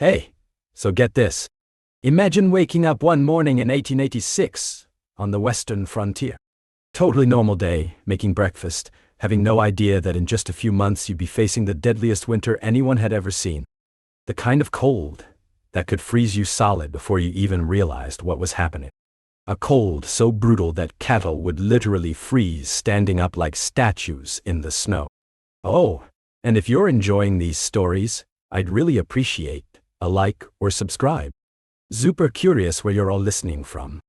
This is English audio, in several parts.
Hey, so get this. Imagine waking up one morning in 1886 on the western frontier. Totally normal day, making breakfast, having no idea that in just a few months you'd be facing the deadliest winter anyone had ever seen. The kind of cold that could freeze you solid before you even realized what was happening. A cold so brutal that cattle would literally freeze standing up like statues in the snow. Oh, and if you're enjoying these stories, I'd really appreciate a like or subscribe. Super curious where you're all listening from.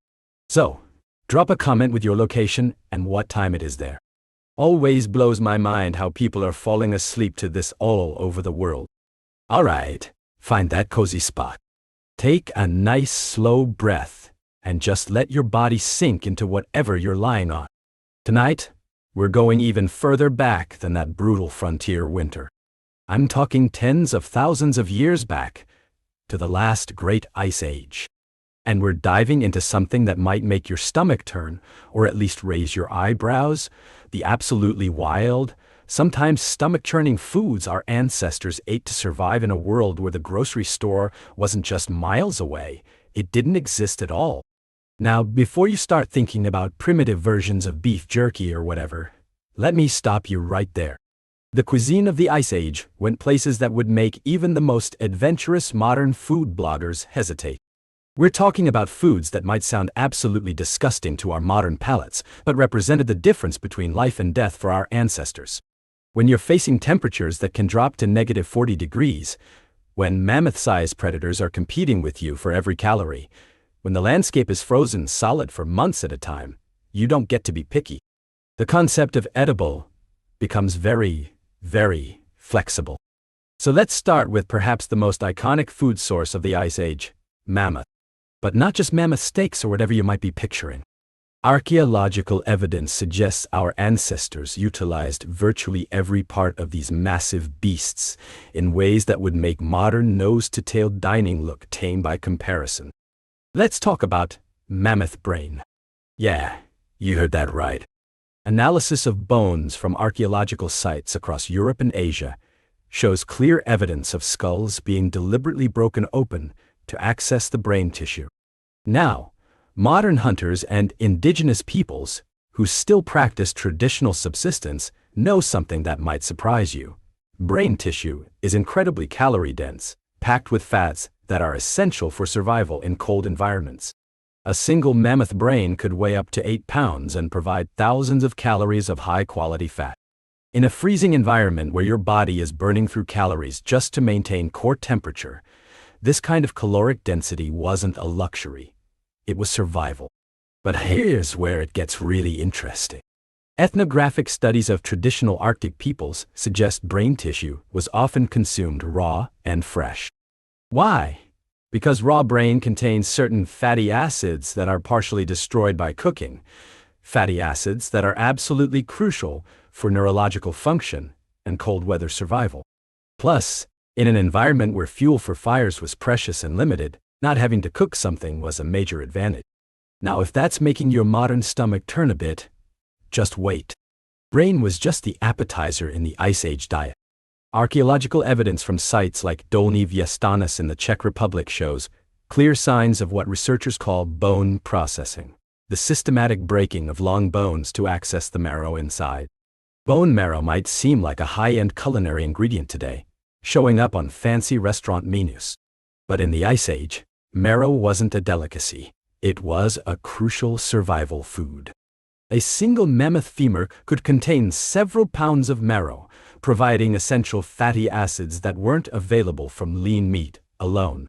So, drop a comment with your location and what time it is there. Always blows my mind how people are falling asleep to this all over the world. Alright, find that cozy spot. Take a nice slow breath and just let your body sink into whatever you're lying on. Tonight, we're going even further back than that brutal frontier winter. I'm talking tens of thousands of years back, to the last great ice age. And we're diving into something that might make your stomach turn, or at least raise your eyebrows, the absolutely wild, sometimes stomach-churning foods our ancestors ate to survive in a world where the grocery store wasn't just miles away, it didn't exist at all. Now, before you start thinking about primitive versions of beef jerky or whatever, let me stop you right there. The cuisine of the Ice Age went places that would make even the most adventurous modern food bloggers hesitate. We're talking about foods that might sound absolutely disgusting to our modern palates, but represented the difference between life and death for our ancestors. When you're facing temperatures that can drop to negative 40 degrees, when mammoth-sized predators are competing with you for every calorie, when the landscape is frozen solid for months at a time, you don't get to be picky. The concept of edible becomes very flexible. So let's start with perhaps the most iconic food source of the Ice Age, mammoth. But not just mammoth steaks or whatever you might be picturing. Archaeological evidence suggests our ancestors utilized virtually every part of these massive beasts in ways that would make modern nose-to-tail dining look tame by comparison. Let's talk about mammoth brain. Yeah, you heard that right. Analysis of bones from archaeological sites across Europe and Asia shows clear evidence of skulls being deliberately broken open to access the brain tissue. Now, modern hunters and indigenous peoples who still practice traditional subsistence know something that might surprise you. Brain tissue is incredibly calorie-dense, packed with fats that are essential for survival in cold environments. A single mammoth brain could weigh up to 8 pounds and provide thousands of calories of high-quality fat. In a freezing environment where your body is burning through calories just to maintain core temperature, this kind of caloric density wasn't a luxury. It was survival. But here's where it gets really interesting. Ethnographic studies of traditional Arctic peoples suggest brain tissue was often consumed raw and fresh. Why? Because raw brain contains certain fatty acids that are partially destroyed by cooking, fatty acids that are absolutely crucial for neurological function and cold weather survival. Plus, in an environment where fuel for fires was precious and limited, not having to cook something was a major advantage. Now, if that's making your modern stomach turn a bit, just wait. Brain was just the appetizer in the Ice Age diet. Archaeological evidence from sites like Dolní Věstonice in the Czech Republic shows clear signs of what researchers call bone processing, the systematic breaking of long bones to access the marrow inside. Bone marrow might seem like a high-end culinary ingredient today, showing up on fancy restaurant menus. But in the Ice Age, marrow wasn't a delicacy. It was a crucial survival food. A single mammoth femur could contain several pounds of marrow, providing essential fatty acids that weren't available from lean meat alone.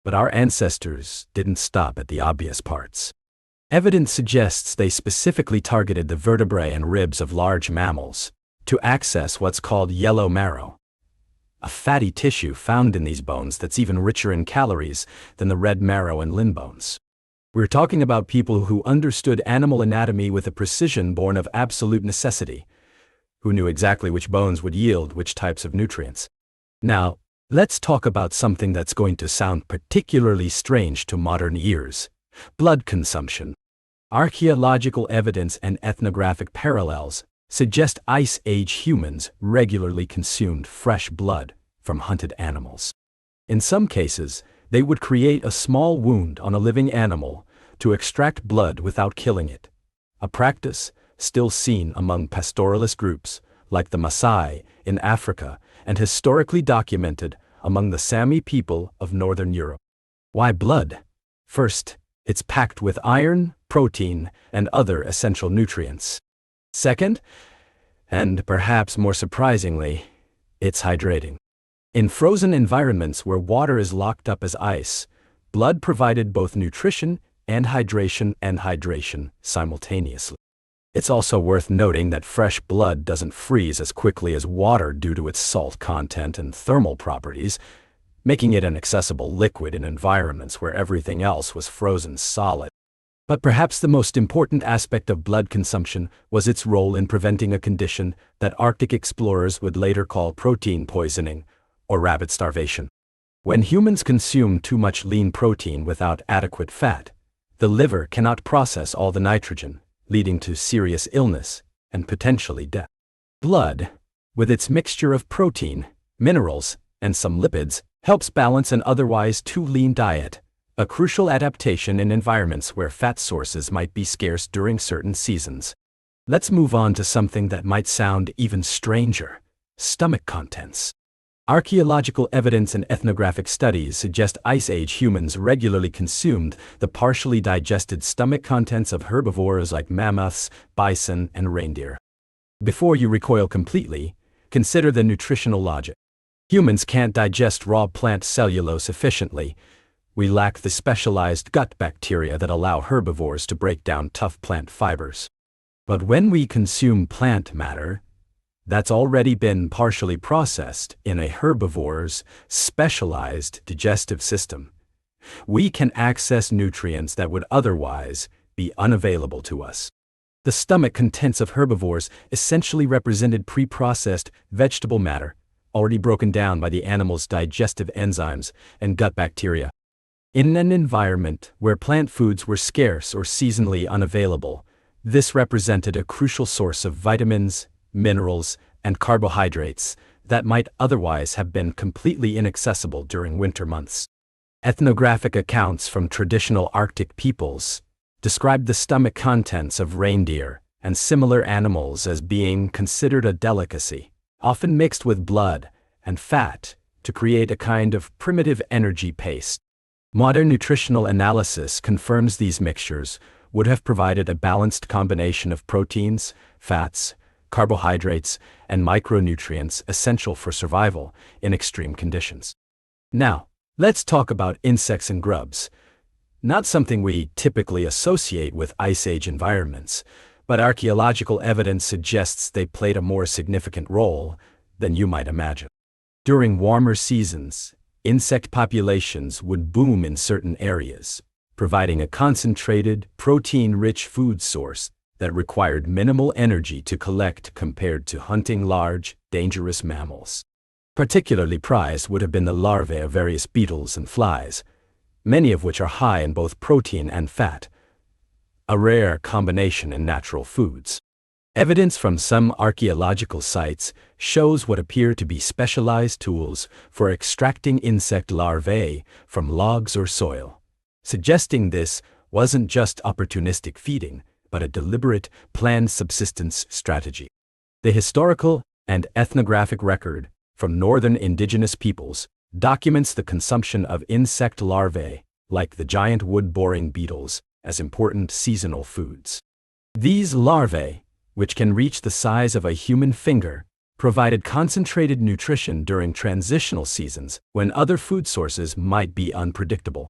But our ancestors didn't stop at the obvious parts. Evidence suggests they specifically targeted the vertebrae and ribs of large mammals to access what's called yellow marrow, a fatty tissue found in these bones that's even richer in calories than the red marrow and limb bones. We're talking about people who understood animal anatomy with a precision born of absolute necessity, who knew exactly which bones would yield which types of nutrients. Now, let's talk about something that's going to sound particularly strange to modern ears: blood consumption. Archaeological evidence and ethnographic parallels suggest Ice Age humans regularly consumed fresh blood from hunted animals. In some cases, they would create a small wound on a living animal to extract blood without killing it, a practice still seen among pastoralist groups like the Maasai in Africa and historically documented among the Sami people of Northern Europe. Why blood? First, it's packed with iron, protein, and other essential nutrients. Second, and perhaps more surprisingly, it's hydrating. In frozen environments where water is locked up as ice, blood provided both nutrition and hydration simultaneously. It's also worth noting that fresh blood doesn't freeze as quickly as water due to its salt content and thermal properties, making it an accessible liquid in environments where everything else was frozen solid. But perhaps the most important aspect of blood consumption was its role in preventing a condition that Arctic explorers would later call protein poisoning or rabbit starvation. When humans consume too much lean protein without adequate fat, the liver cannot process all the nitrogen, leading to serious illness and potentially death. Blood, with its mixture of protein, minerals, and some lipids, helps balance an otherwise too lean diet, a crucial adaptation in environments where fat sources might be scarce during certain seasons. Let's move on to something that might sound even stranger: stomach contents. Archaeological evidence and ethnographic studies suggest Ice Age humans regularly consumed the partially digested stomach contents of herbivores like mammoths, bison, and reindeer. Before you recoil completely, consider the nutritional logic. Humans can't digest raw plant cellulose efficiently. We lack the specialized gut bacteria that allow herbivores to break down tough plant fibers. But when we consume plant matter that's already been partially processed in a herbivore's specialized digestive system, we can access nutrients that would otherwise be unavailable to us. The stomach contents of herbivores essentially represented pre-processed vegetable matter, already broken down by the animal's digestive enzymes and gut bacteria. In an environment where plant foods were scarce or seasonally unavailable, this represented a crucial source of vitamins, minerals, and carbohydrates that might otherwise have been completely inaccessible during winter months. Ethnographic accounts from traditional Arctic peoples described the stomach contents of reindeer and similar animals as being considered a delicacy, often mixed with blood and fat to create a kind of primitive energy paste. Modern nutritional analysis confirms these mixtures would have provided a balanced combination of proteins, fats, carbohydrates, and micronutrients essential for survival in extreme conditions. Now, let's talk about insects and grubs. Not something we typically associate with Ice Age environments, but archaeological evidence suggests they played a more significant role than you might imagine. During warmer seasons, insect populations would boom in certain areas, providing a concentrated, protein-rich food source that required minimal energy to collect compared to hunting large, dangerous mammals. Particularly prized would have been the larvae of various beetles and flies, many of which are high in both protein and fat, a rare combination in natural foods. Evidence from some archaeological sites shows what appear to be specialized tools for extracting insect larvae from logs or soil, suggesting this wasn't just opportunistic feeding, but a deliberate, planned subsistence strategy. The historical and ethnographic record from northern indigenous peoples documents the consumption of insect larvae, like the giant wood-boring beetles, as important seasonal foods. These larvae, which can reach the size of a human finger, provided concentrated nutrition during transitional seasons when other food sources might be unpredictable.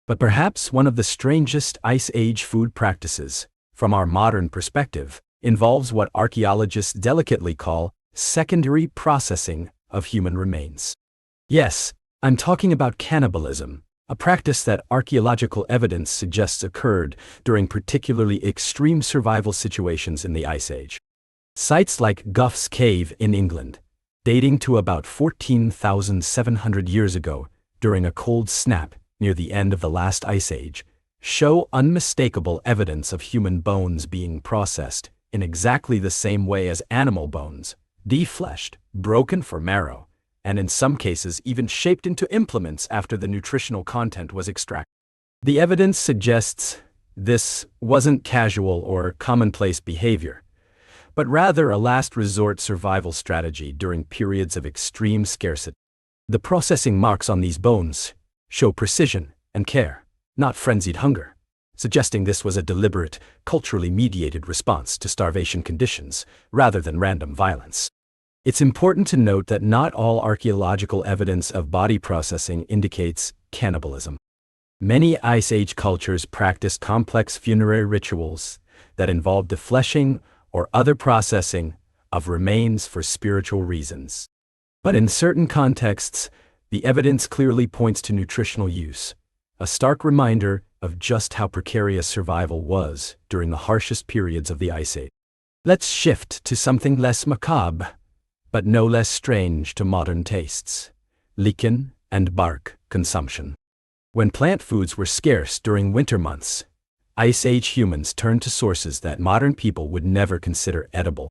But perhaps one of the strangest Ice Age food practices, from our modern perspective, involves what archaeologists delicately call secondary processing of human remains. Yes, I'm talking about cannibalism, a practice that archaeological evidence suggests occurred during particularly extreme survival situations in the Ice Age. Sites like Gough's Cave in England, dating to about 14,700 years ago during a cold snap near the end of the last Ice Age, show unmistakable evidence of human bones being processed in exactly the same way as animal bones, defleshed, broken for marrow, and in some cases even shaped into implements after the nutritional content was extracted. The evidence suggests this wasn't casual or commonplace behavior, but rather a last resort survival strategy during periods of extreme scarcity. The processing marks on these bones show precision and care, not frenzied hunger, suggesting this was a deliberate, culturally mediated response to starvation conditions rather than random violence. It's important to note that not all archaeological evidence of body processing indicates cannibalism. Many Ice Age cultures practiced complex funerary rituals that involved defleshing or other processing of remains for spiritual reasons. But in certain contexts, the evidence clearly points to nutritional use, a stark reminder of just how precarious survival was during the harshest periods of the Ice Age. Let's shift to something less macabre, but no less strange to modern tastes: lichen and bark consumption. When plant foods were scarce during winter months, Ice Age humans turned to sources that modern people would never consider edible.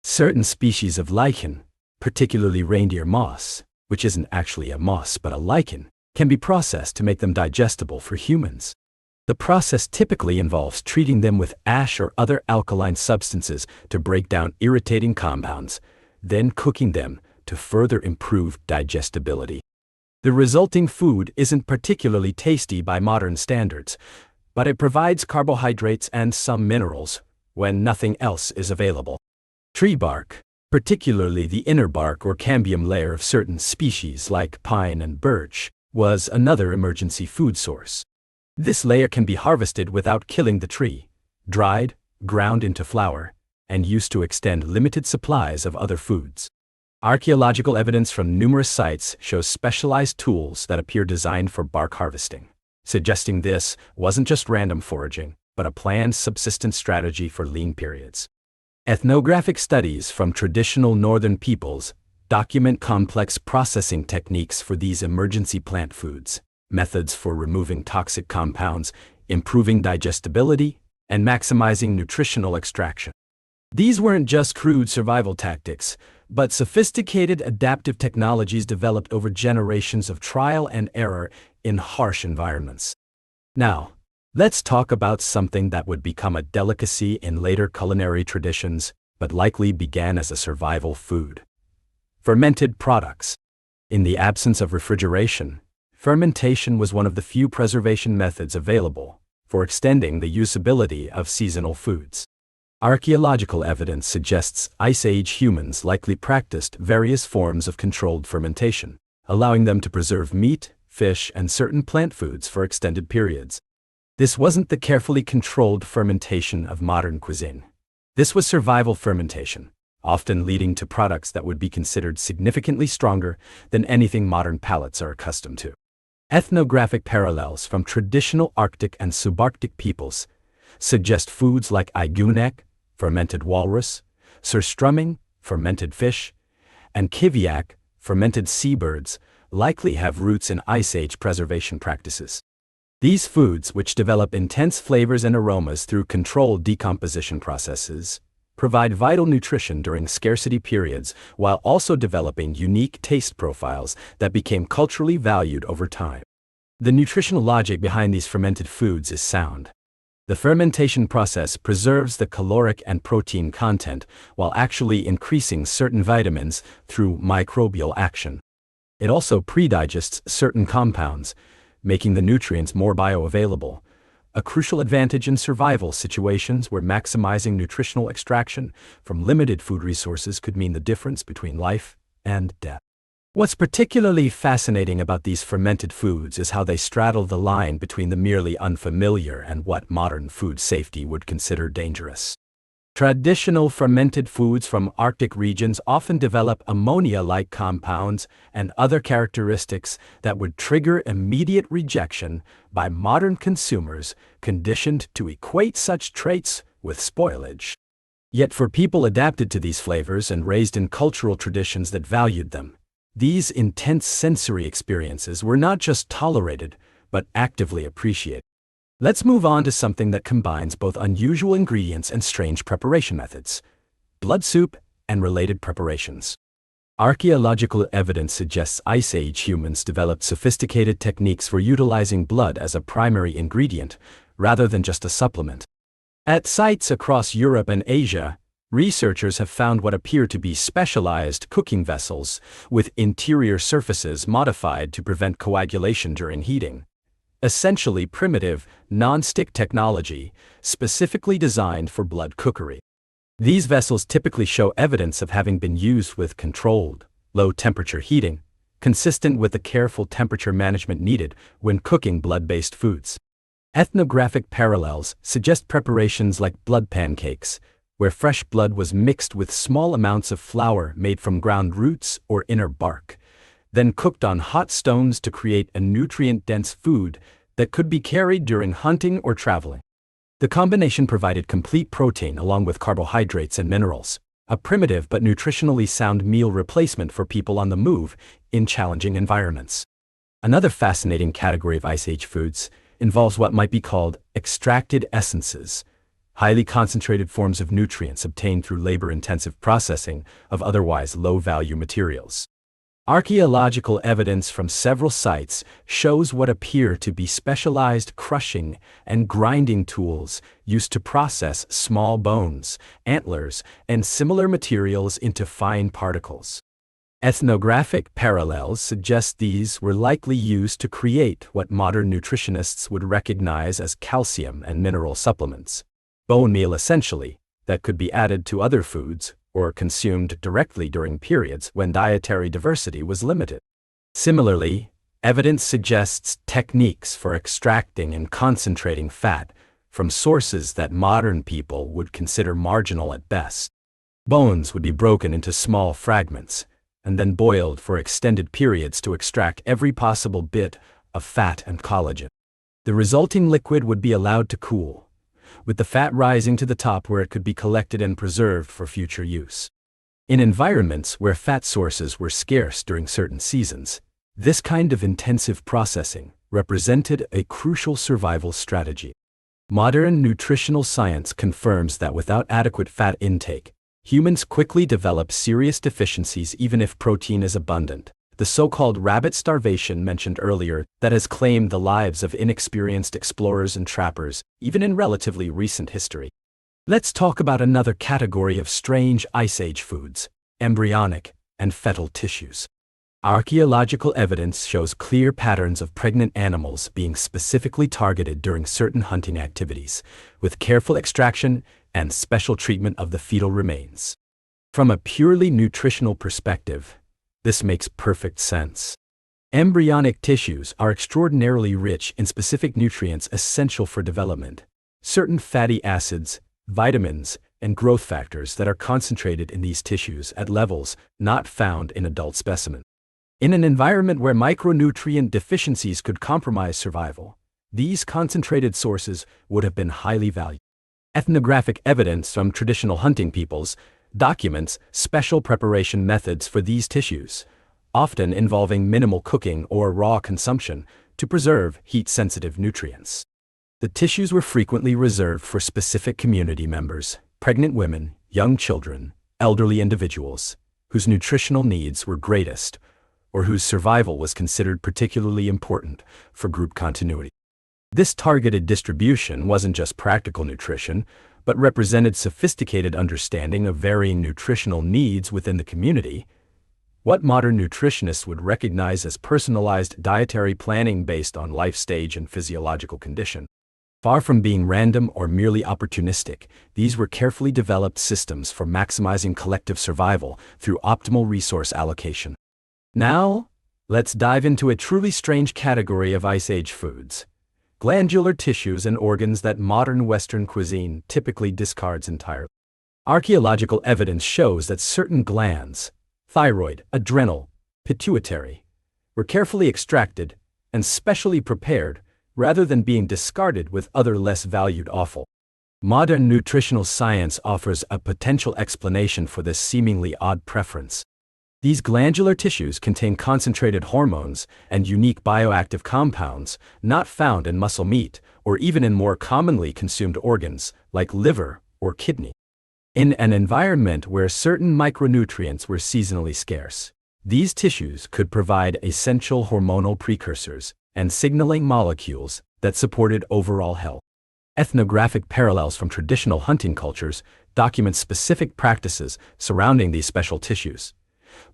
Certain species of lichen, particularly reindeer moss, which isn't actually a moss but a lichen, can be processed to make them digestible for humans. The process typically involves treating them with ash or other alkaline substances to break down irritating compounds, then cooking them to further improve digestibility. The resulting food isn't particularly tasty by modern standards, but it provides carbohydrates and some minerals when nothing else is available. Tree bark, particularly the inner bark or cambium layer of certain species like pine and birch, was another emergency food source. This layer can be harvested without killing the tree, dried, ground into flour, and used to extend limited supplies of other foods. Archaeological evidence from numerous sites shows specialized tools that appear designed for bark harvesting, suggesting this wasn't just random foraging, but a planned subsistence strategy for lean periods. Ethnographic studies from traditional northern peoples document complex processing techniques for these emergency plant foods, methods for removing toxic compounds, improving digestibility, and maximizing nutritional extraction. These weren't just crude survival tactics, but sophisticated adaptive technologies developed over generations of trial and error in harsh environments. Now, let's talk about something that would become a delicacy in later culinary traditions, but likely began as a survival food: fermented products. In the absence of refrigeration, fermentation was one of the few preservation methods available for extending the usability of seasonal foods. Archaeological evidence suggests Ice Age humans likely practiced various forms of controlled fermentation, allowing them to preserve meat, fish, and certain plant foods for extended periods. This wasn't the carefully controlled fermentation of modern cuisine. This was survival fermentation, often leading to products that would be considered significantly stronger than anything modern palates are accustomed to. Ethnographic parallels from traditional Arctic and subarctic peoples suggest foods like iguanak, fermented walrus, surströmming, fermented fish, and kiviak, fermented seabirds, likely have roots in Ice Age preservation practices. These foods, which develop intense flavors and aromas through controlled decomposition processes, provide vital nutrition during scarcity periods while also developing unique taste profiles that became culturally valued over time. The nutritional logic behind these fermented foods is sound. The fermentation process preserves the caloric and protein content while actually increasing certain vitamins through microbial action. It also predigests certain compounds, making the nutrients more bioavailable, a crucial advantage in survival situations where maximizing nutritional extraction from limited food resources could mean the difference between life and death. What's particularly fascinating about these fermented foods is how they straddle the line between the merely unfamiliar and what modern food safety would consider dangerous. Traditional fermented foods from Arctic regions often develop ammonia-like compounds and other characteristics that would trigger immediate rejection by modern consumers conditioned to equate such traits with spoilage. Yet for people adapted to these flavors and raised in cultural traditions that valued them, these intense sensory experiences were not just tolerated, but actively appreciated. Let's move on to something that combines both unusual ingredients and strange preparation methods: blood soup and related preparations. Archaeological evidence suggests Ice Age humans developed sophisticated techniques for utilizing blood as a primary ingredient, rather than just a supplement. At sites across Europe and Asia, researchers have found what appear to be specialized cooking vessels, with interior surfaces modified to prevent coagulation during heating. Essentially primitive, non-stick technology, specifically designed for blood cookery. These vessels typically show evidence of having been used with controlled, low-temperature heating, consistent with the careful temperature management needed when cooking blood-based foods. Ethnographic parallels suggest preparations like blood pancakes, where fresh blood was mixed with small amounts of flour made from ground roots or inner bark, then cooked on hot stones to create a nutrient-dense food that could be carried during hunting or traveling. The combination provided complete protein along with carbohydrates and minerals, a primitive but nutritionally sound meal replacement for people on the move in challenging environments. Another fascinating category of Ice Age foods involves what might be called extracted essences, highly concentrated forms of nutrients obtained through labor-intensive processing of otherwise low-value materials. Archaeological evidence from several sites shows what appear to be specialized crushing and grinding tools used to process small bones, antlers, and similar materials into fine particles. Ethnographic parallels suggest these were likely used to create what modern nutritionists would recognize as calcium and mineral supplements, bone meal essentially, that could be added to other foods or consumed directly during periods when dietary diversity was limited. Similarly, evidence suggests techniques for extracting and concentrating fat from sources that modern people would consider marginal at best. Bones would be broken into small fragments and then boiled for extended periods to extract every possible bit of fat and collagen. The resulting liquid would be allowed to cool, with the fat rising to the top where it could be collected and preserved for future use. In environments where fat sources were scarce during certain seasons, this kind of intensive processing represented a crucial survival strategy. Modern nutritional science confirms that without adequate fat intake, humans quickly develop serious deficiencies even if protein is abundant. The so-called rabbit starvation mentioned earlier that has claimed the lives of inexperienced explorers and trappers, even in relatively recent history. Let's talk about another category of strange Ice Age foods: embryonic and fetal tissues. Archaeological evidence shows clear patterns of pregnant animals being specifically targeted during certain hunting activities, with careful extraction and special treatment of the fetal remains. From a purely nutritional perspective, this makes perfect sense. Embryonic tissues are extraordinarily rich in specific nutrients essential for development, certain fatty acids, vitamins, and growth factors that are concentrated in these tissues at levels not found in adult specimens. In an environment where micronutrient deficiencies could compromise survival, these concentrated sources would have been highly valued. Ethnographic evidence from traditional hunting peoples documents special preparation methods for these tissues, often involving minimal cooking or raw consumption to preserve heat-sensitive nutrients. The tissues were frequently reserved for specific community members, pregnant women, young children, elderly individuals, whose nutritional needs were greatest, or whose survival was considered particularly important for group continuity. This targeted distribution wasn't just practical nutrition, but represented sophisticated understanding of varying nutritional needs within the community, what modern nutritionists would recognize as personalized dietary planning based on life stage and physiological condition. Far from being random or merely opportunistic, these were carefully developed systems for maximizing collective survival through optimal resource allocation. Now, let's dive into a truly strange category of Ice Age foods: glandular tissues and organs that modern Western cuisine typically discards entirely. Archaeological evidence shows that certain glands, thyroid, adrenal, pituitary, were carefully extracted and specially prepared rather than being discarded with other less valued offal. Modern nutritional science offers a potential explanation for this seemingly odd preference. These glandular tissues contain concentrated hormones and unique bioactive compounds not found in muscle meat or even in more commonly consumed organs like liver or kidney. In an environment where certain micronutrients were seasonally scarce, these tissues could provide essential hormonal precursors and signaling molecules that supported overall health. Ethnographic parallels from traditional hunting cultures document specific practices surrounding these special tissues,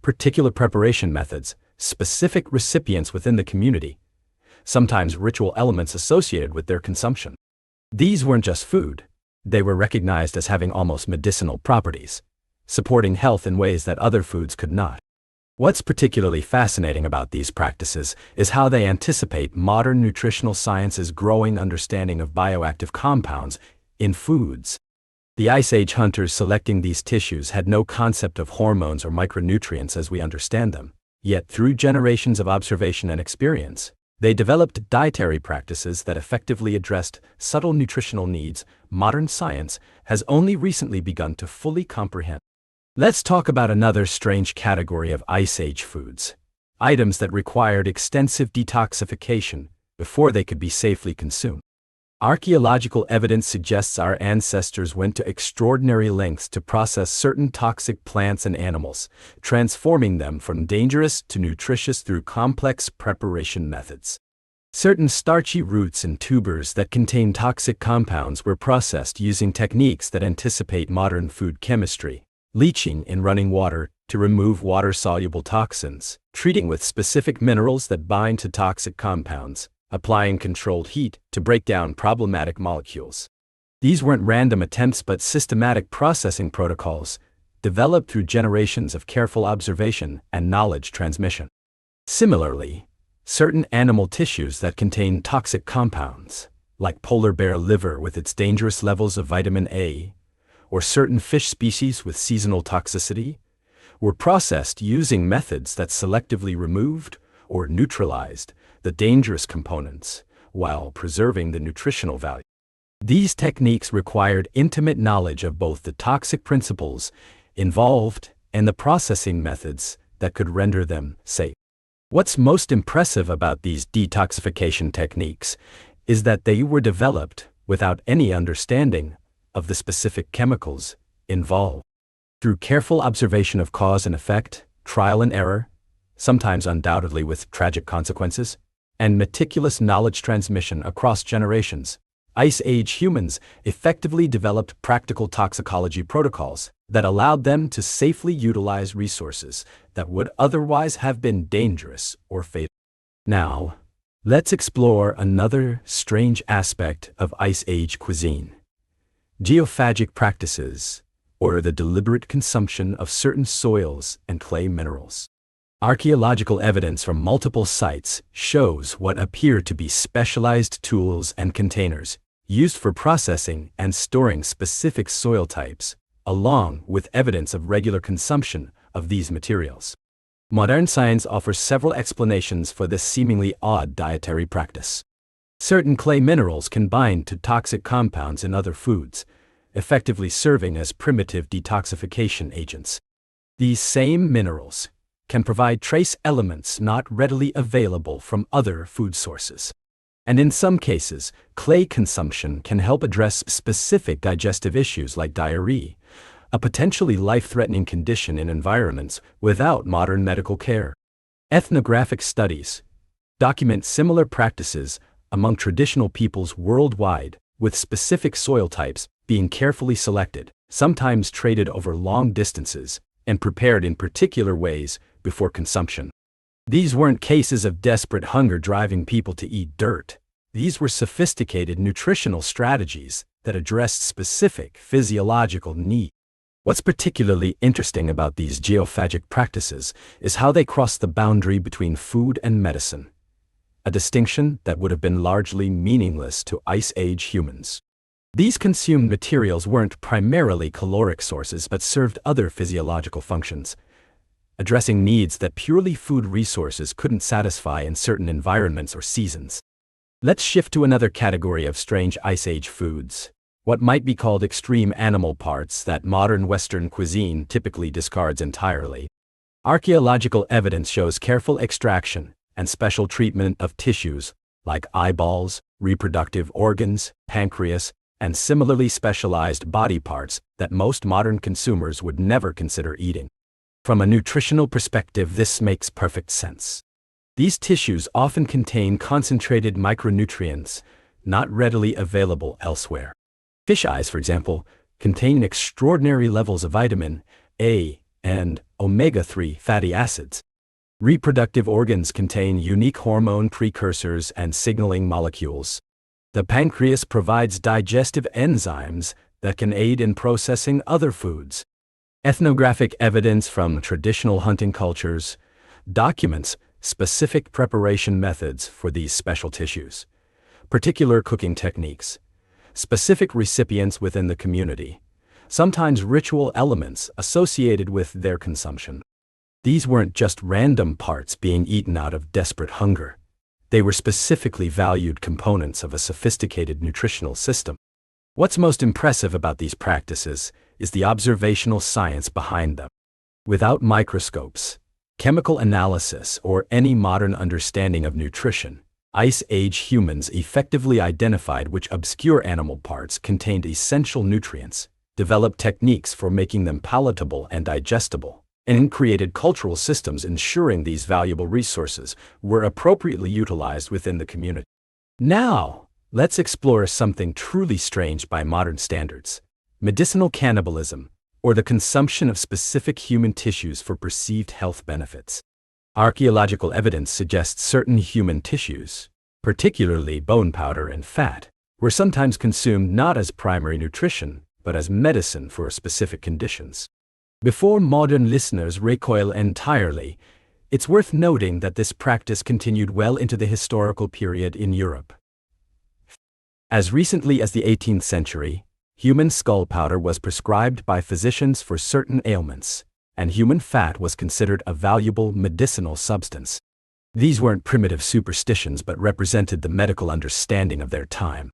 particular preparation methods, specific recipients within the community, sometimes ritual elements associated with their consumption. These weren't just food, they were recognized as having almost medicinal properties, supporting health in ways that other foods could not. What's particularly fascinating about these practices is how they anticipate modern nutritional science's growing understanding of bioactive compounds in foods. The Ice Age hunters selecting these tissues had no concept of hormones or micronutrients as we understand them, yet through generations of observation and experience, they developed dietary practices that effectively addressed subtle nutritional needs modern science has only recently begun to fully comprehend. Let's talk about another strange category of Ice Age foods, items that required extensive detoxification before they could be safely consumed. Archaeological evidence suggests our ancestors went to extraordinary lengths to process certain toxic plants and animals, transforming them from dangerous to nutritious through complex preparation methods. Certain starchy roots and tubers that contain toxic compounds were processed using techniques that anticipate modern food chemistry, leaching in running water to remove water-soluble toxins, treating with specific minerals that bind to toxic compounds, applying controlled heat to break down problematic molecules. These weren't random attempts but systematic processing protocols, developed through generations of careful observation and knowledge transmission. Similarly, certain animal tissues that contain toxic compounds, like polar bear liver with its dangerous levels of vitamin A, or certain fish species with seasonal toxicity, were processed using methods that selectively removed or neutralized the dangerous components while preserving the nutritional value. These techniques required intimate knowledge of both the toxic principles involved and the processing methods that could render them safe. What's most impressive about these detoxification techniques is that they were developed without any understanding of the specific chemicals involved. Through careful observation of cause and effect, trial and error, sometimes undoubtedly with tragic consequences, and meticulous knowledge transmission across generations, Ice Age humans effectively developed practical toxicology protocols that allowed them to safely utilize resources that would otherwise have been dangerous or fatal. Now, let's explore another strange aspect of Ice Age cuisine: geophagic practices, or the deliberate consumption of certain soils and clay minerals. Archaeological evidence from multiple sites shows what appear to be specialized tools and containers used for processing and storing specific soil types, along with evidence of regular consumption of these materials. Modern science offers several explanations for this seemingly odd dietary practice. Certain clay minerals can bind to toxic compounds in other foods, effectively serving as primitive detoxification agents. These same minerals can provide trace elements not readily available from other food sources. And in some cases, clay consumption can help address specific digestive issues like diarrhea, a potentially life-threatening condition in environments without modern medical care. Ethnographic studies document similar practices among traditional peoples worldwide, with specific soil types being carefully selected, sometimes traded over long distances, and prepared in particular ways before consumption. These weren't cases of desperate hunger driving people to eat dirt. These were sophisticated nutritional strategies that addressed specific physiological needs. What's particularly interesting about these geophagic practices is how they cross the boundary between food and medicine, a distinction that would have been largely meaningless to Ice Age humans. These consumed materials weren't primarily caloric sources but served other physiological functions, addressing needs that purely food resources couldn't satisfy in certain environments or seasons. Let's shift to another category of strange Ice Age foods, what might be called extreme animal parts that modern Western cuisine typically discards entirely. Archaeological evidence shows careful extraction and special treatment of tissues like eyeballs, reproductive organs, pancreas, and similarly specialized body parts that most modern consumers would never consider eating. From a nutritional perspective, this makes perfect sense. These tissues often contain concentrated micronutrients not readily available elsewhere. Fish eyes, for example, contain extraordinary levels of vitamin A and omega-3 fatty acids. Reproductive organs contain unique hormone precursors and signaling molecules. The pancreas provides digestive enzymes that can aid in processing other foods. Ethnographic evidence from traditional hunting cultures documents specific preparation methods for these special tissues, particular cooking techniques, specific recipients within the community, sometimes ritual elements associated with their consumption. These weren't just random parts being eaten out of desperate hunger. They were specifically valued components of a sophisticated nutritional system. What's most impressive about these practices is the observational science behind them. Without microscopes, chemical analysis, or any modern understanding of nutrition, Ice Age humans effectively identified which obscure animal parts contained essential nutrients, developed techniques for making them palatable and digestible, and created cultural systems ensuring these valuable resources were appropriately utilized within the community. Now, let's explore something truly strange by modern standards: medicinal cannibalism, or the consumption of specific human tissues for perceived health benefits. Archaeological evidence suggests certain human tissues, particularly bone powder and fat, were sometimes consumed not as primary nutrition, but as medicine for specific conditions. Before modern listeners recoil entirely, it's worth noting that this practice continued well into the historical period in Europe. As recently as the 18th century, human skull powder was prescribed by physicians for certain ailments, and human fat was considered a valuable medicinal substance. These weren't primitive superstitions but represented the medical understanding of their time.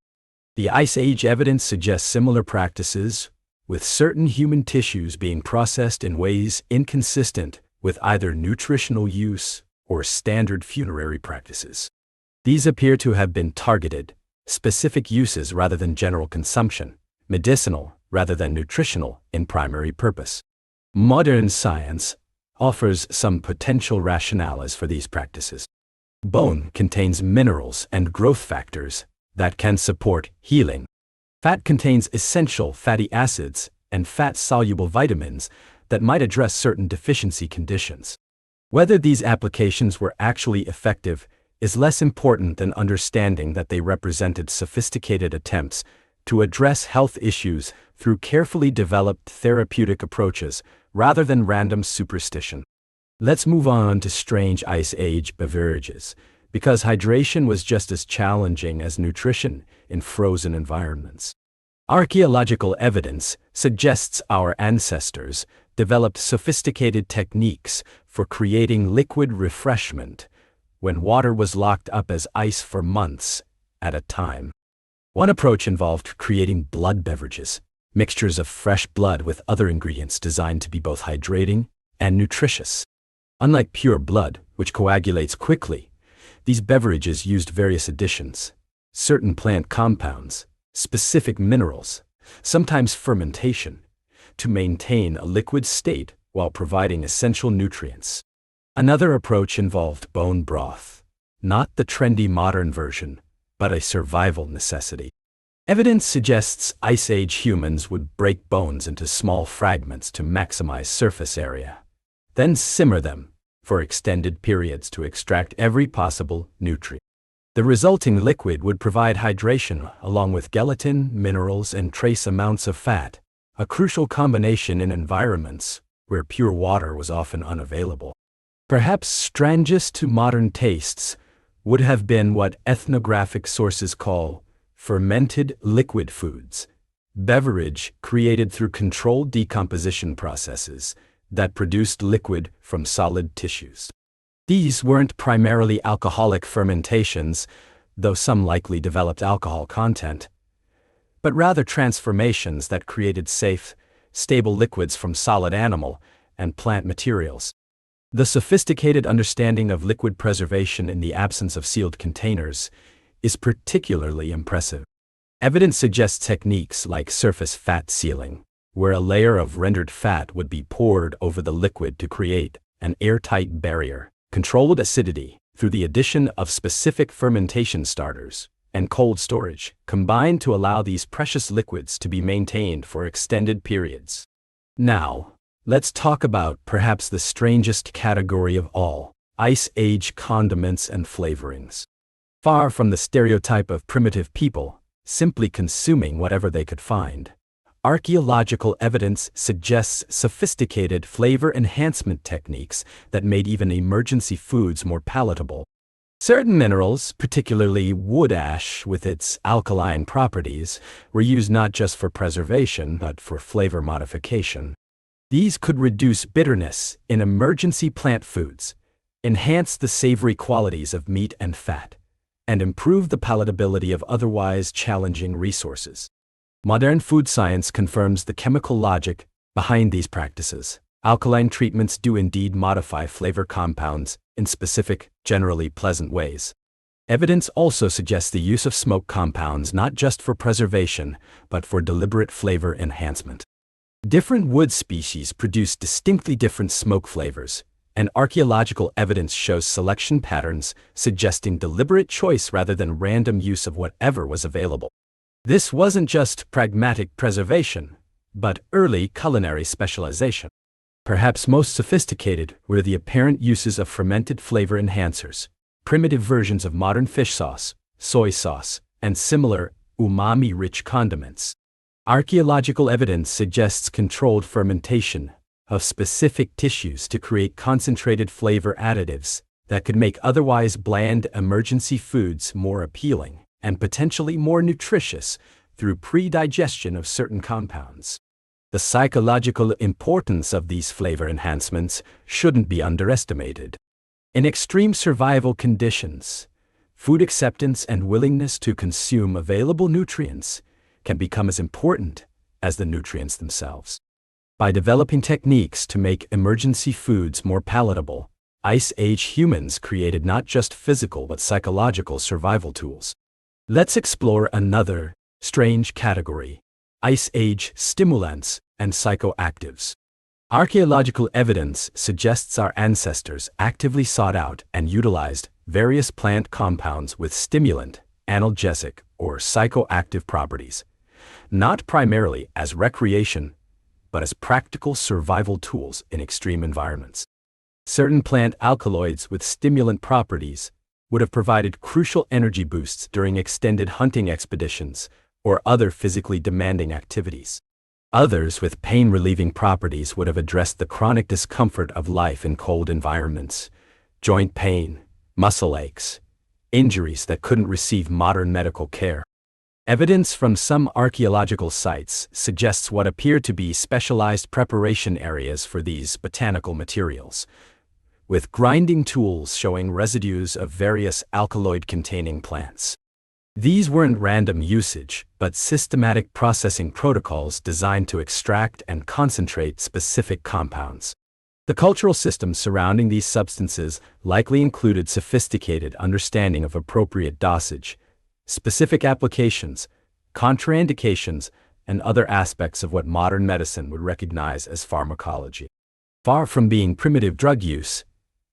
The Ice Age evidence suggests similar practices, with certain human tissues being processed in ways inconsistent with either nutritional use or standard funerary practices. These appear to have been targeted, specific uses rather than general consumption, medicinal rather than nutritional in primary purpose. Modern science offers some potential rationales for these practices. Bone contains minerals and growth factors that can support healing. Fat contains essential fatty acids and fat-soluble vitamins that might address certain deficiency conditions. Whether these applications were actually effective is less important than understanding that they represented sophisticated attempts to address health issues through carefully developed therapeutic approaches rather than random superstition. Let's move on to strange Ice Age beverages, because hydration was just as challenging as nutrition in frozen environments. Archaeological evidence suggests our ancestors developed sophisticated techniques for creating liquid refreshment when water was locked up as ice for months at a time. One approach involved creating blood beverages, mixtures of fresh blood with other ingredients designed to be both hydrating and nutritious. Unlike pure blood, which coagulates quickly, these beverages used various additions, certain plant compounds, specific minerals, sometimes fermentation, to maintain a liquid state while providing essential nutrients. Another approach involved bone broth, not the trendy modern version, but a survival necessity. Evidence suggests Ice Age humans would break bones into small fragments to maximize surface area, then simmer them for extended periods to extract every possible nutrient. The resulting liquid would provide hydration along with gelatin, minerals, and trace amounts of fat, a crucial combination in environments where pure water was often unavailable. Perhaps strangest to modern tastes would have been what ethnographic sources call fermented liquid foods, beverage created through controlled decomposition processes that produced liquid from solid tissues. These weren't primarily alcoholic fermentations, though some likely developed alcohol content, but rather transformations that created safe, stable liquids from solid animal and plant materials. The sophisticated understanding of liquid preservation in the absence of sealed containers is particularly impressive. Evidence suggests techniques like surface fat sealing, where a layer of rendered fat would be poured over the liquid to create an airtight barrier, controlled acidity through the addition of specific fermentation starters, and cold storage, combined to allow these precious liquids to be maintained for extended periods. Now, let's talk about perhaps the strangest category of all: Ice Age condiments and flavorings. Far from the stereotype of primitive people simply consuming whatever they could find, archaeological evidence suggests sophisticated flavor enhancement techniques that made even emergency foods more palatable. Certain minerals, particularly wood ash with its alkaline properties, were used not just for preservation but for flavor modification. These could reduce bitterness in emergency plant foods, enhance the savory qualities of meat and fat, and improve the palatability of otherwise challenging resources. Modern food science confirms the chemical logic behind these practices. Alkaline treatments do indeed modify flavor compounds in specific, generally pleasant ways. Evidence also suggests the use of smoke compounds not just for preservation, but for deliberate flavor enhancement. Different wood species produce distinctly different smoke flavors, and archaeological evidence shows selection patterns suggesting deliberate choice rather than random use of whatever was available. This wasn't just pragmatic preservation, but early culinary specialization. Perhaps most sophisticated were the apparent uses of fermented flavor enhancers, primitive versions of modern fish sauce, soy sauce, and similar umami-rich condiments. Archaeological evidence suggests controlled fermentation of specific tissues to create concentrated flavor additives that could make otherwise bland emergency foods more appealing and potentially more nutritious through pre-digestion of certain compounds. The psychological importance of these flavor enhancements shouldn't be underestimated. In extreme survival conditions, food acceptance and willingness to consume available nutrients can become as important as the nutrients themselves. By developing techniques to make emergency foods more palatable, Ice Age humans created not just physical but psychological survival tools. Let's explore another strange category: Ice Age stimulants and psychoactives. Archaeological evidence suggests our ancestors actively sought out and utilized various plant compounds with stimulant, analgesic, or psychoactive properties, not primarily as recreation, but as practical survival tools in extreme environments. Certain plant alkaloids with stimulant properties would have provided crucial energy boosts during extended hunting expeditions or other physically demanding activities. Others with pain-relieving properties would have addressed the chronic discomfort of life in cold environments: joint pain, muscle aches, injuries that couldn't receive modern medical care. Evidence from some archaeological sites suggests what appear to be specialized preparation areas for these botanical materials, with grinding tools showing residues of various alkaloid-containing plants. These weren't random usage, but systematic processing protocols designed to extract and concentrate specific compounds. The cultural systems surrounding these substances likely included sophisticated understanding of appropriate dosage, specific applications, contraindications, and other aspects of what modern medicine would recognize as pharmacology. Far from being primitive drug use,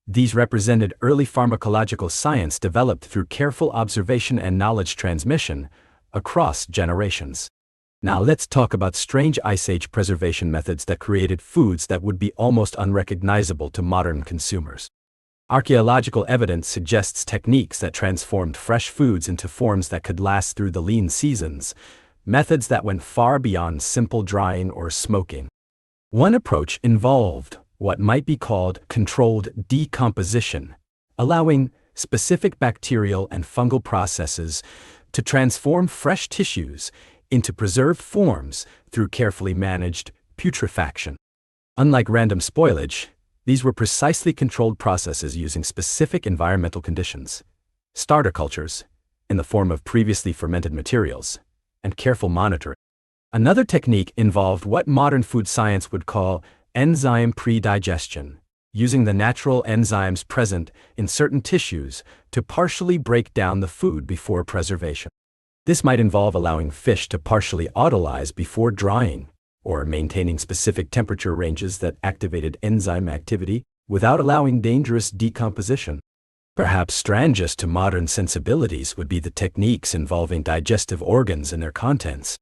these represented early pharmacological science developed through careful observation and knowledge transmission across generations. Now let's talk about strange Ice Age preservation methods that created foods that would be almost unrecognizable to modern consumers. Archaeological evidence suggests techniques that transformed fresh foods into forms that could last through the lean seasons, methods that went far beyond simple drying or smoking. One approach involved what might be called controlled decomposition, allowing specific bacterial and fungal processes to transform fresh tissues into preserved forms through carefully managed putrefaction. Unlike random spoilage, these were precisely controlled processes using specific environmental conditions, starter cultures, in the form of previously fermented materials, and careful monitoring. Another technique involved what modern food science would call enzyme pre-digestion, using the natural enzymes present in certain tissues to partially break down the food before preservation. This might involve allowing fish to partially autolyze before drying, or maintaining specific temperature ranges that activated enzyme activity without allowing dangerous decomposition. Perhaps strangest to modern sensibilities would be the techniques involving digestive organs and their contents.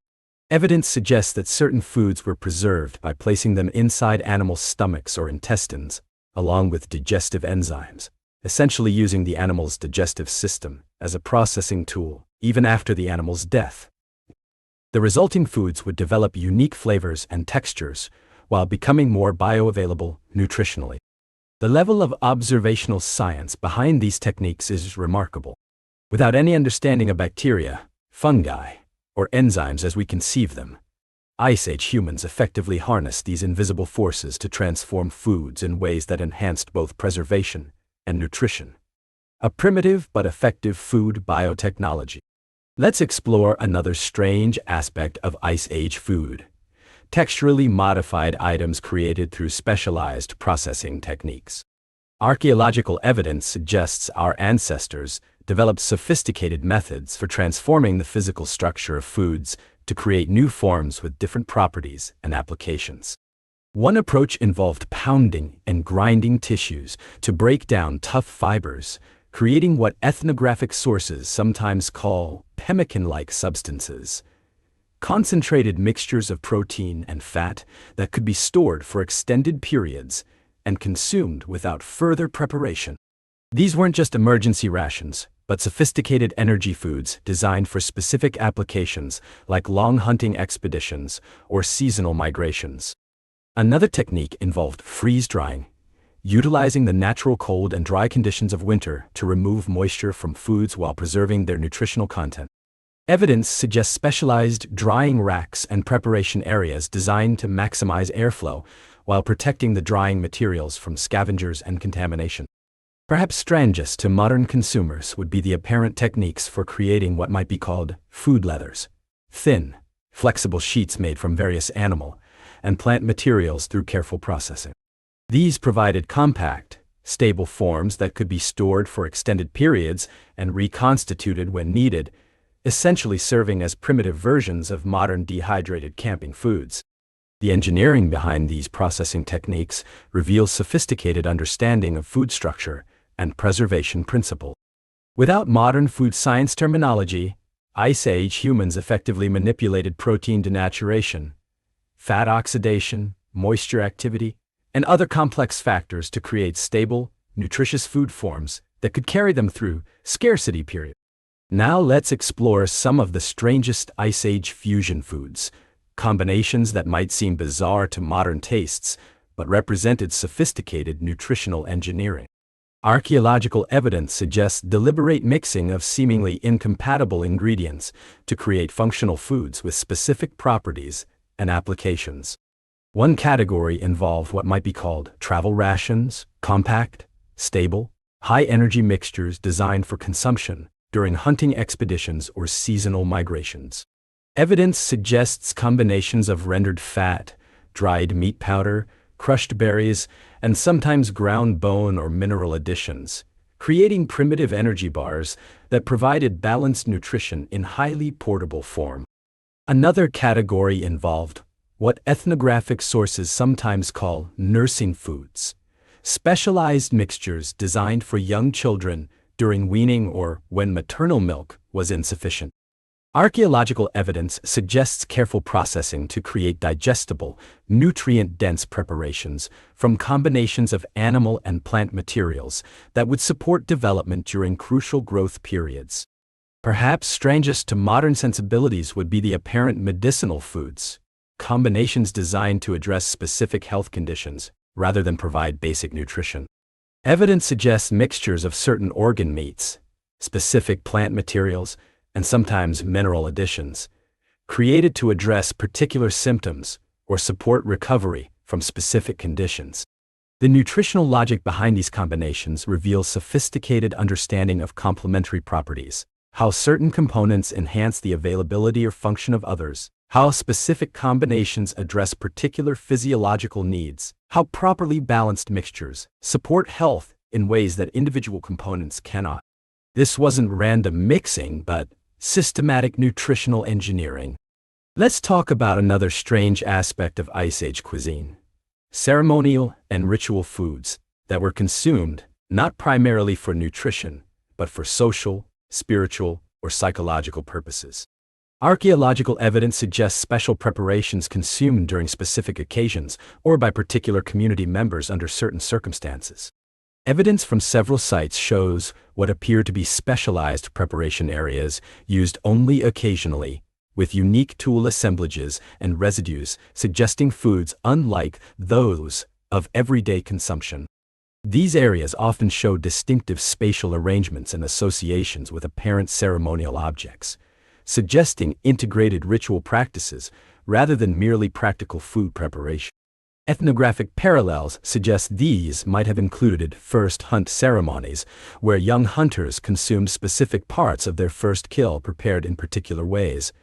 Evidence suggests that certain foods were preserved by placing them inside animal stomachs or intestines, along with digestive enzymes, essentially using the animal's digestive system as a processing tool, even after the animal's death. The resulting foods would develop unique flavors and textures while becoming more bioavailable nutritionally. The level of observational science behind these techniques is remarkable. Without any understanding of bacteria, fungi, or enzymes as we conceive them, Ice Age humans effectively harnessed these invisible forces to transform foods in ways that enhanced both preservation and nutrition. A primitive but effective food biotechnology. Let's explore another strange aspect of Ice Age food: texturally modified items created through specialized processing techniques. Archaeological evidence suggests our ancestors developed sophisticated methods for transforming the physical structure of foods to create new forms with different properties and applications. One approach involved pounding and grinding tissues to break down tough fibers, creating what ethnographic sources sometimes call pemmican-like substances, concentrated mixtures of protein and fat that could be stored for extended periods and consumed without further preparation. These weren't just emergency rations, but sophisticated energy foods designed for specific applications like long hunting expeditions or seasonal migrations. Another technique involved freeze-drying, utilizing the natural cold and dry conditions of winter to remove moisture from foods while preserving their nutritional content. Evidence suggests specialized drying racks and preparation areas designed to maximize airflow while protecting the drying materials from scavengers and contamination. Perhaps strangest to modern consumers would be the apparent techniques for creating what might be called food leathers: thin, flexible sheets made from various animal and plant materials through careful processing. These provided compact, stable forms that could be stored for extended periods and reconstituted when needed, essentially serving as primitive versions of modern dehydrated camping foods. The engineering behind these processing techniques reveals sophisticated understanding of food structure and preservation principles. Without modern food science terminology, Ice Age humans effectively manipulated protein denaturation, fat oxidation, moisture activity, and other complex factors to create stable, nutritious food forms that could carry them through scarcity periods. Now let's explore some of the strangest Ice Age fusion foods, combinations that might seem bizarre to modern tastes, but represented sophisticated nutritional engineering. Archaeological evidence suggests deliberate mixing of seemingly incompatible ingredients to create functional foods with specific properties and applications. One category involved what might be called travel rations: compact, stable, high-energy mixtures designed for consumption during hunting expeditions or seasonal migrations. Evidence suggests combinations of rendered fat, dried meat powder, crushed berries, and sometimes ground bone or mineral additions, creating primitive energy bars that provided balanced nutrition in highly portable form. Another category involved what ethnographic sources sometimes call nursing foods: specialized mixtures designed for young children during weaning or when maternal milk was insufficient. Archaeological evidence suggests careful processing to create digestible, nutrient-dense preparations from combinations of animal and plant materials that would support development during crucial growth periods. Perhaps strangest to modern sensibilities would be the apparent medicinal foods, combinations designed to address specific health conditions rather than provide basic nutrition. Evidence suggests mixtures of certain organ meats, specific plant materials, and sometimes mineral additions, created to address particular symptoms or support recovery from specific conditions. The nutritional logic behind these combinations reveals sophisticated understanding of complementary properties, how certain components enhance the availability or function of others, how specific combinations address particular physiological needs, how properly balanced mixtures support health in ways that individual components cannot. This wasn't random mixing, but Systematic nutritional engineering. Let's talk about another strange aspect of Ice Age cuisine. Ceremonial and ritual foods that were consumed not primarily for nutrition, but for social, spiritual, or psychological purposes. Archaeological evidence suggests special preparations consumed during specific occasions or by particular community members under certain circumstances. Evidence from several sites shows what appear to be specialized preparation areas used only occasionally, with unique tool assemblages and residues suggesting foods unlike those of everyday consumption. These areas often show distinctive spatial arrangements and associations with apparent ceremonial objects, suggesting integrated ritual practices rather than merely practical food preparation. Ethnographic parallels suggest these might have included first hunt ceremonies, where young hunters consumed specific parts of their first kill prepared in particular ways.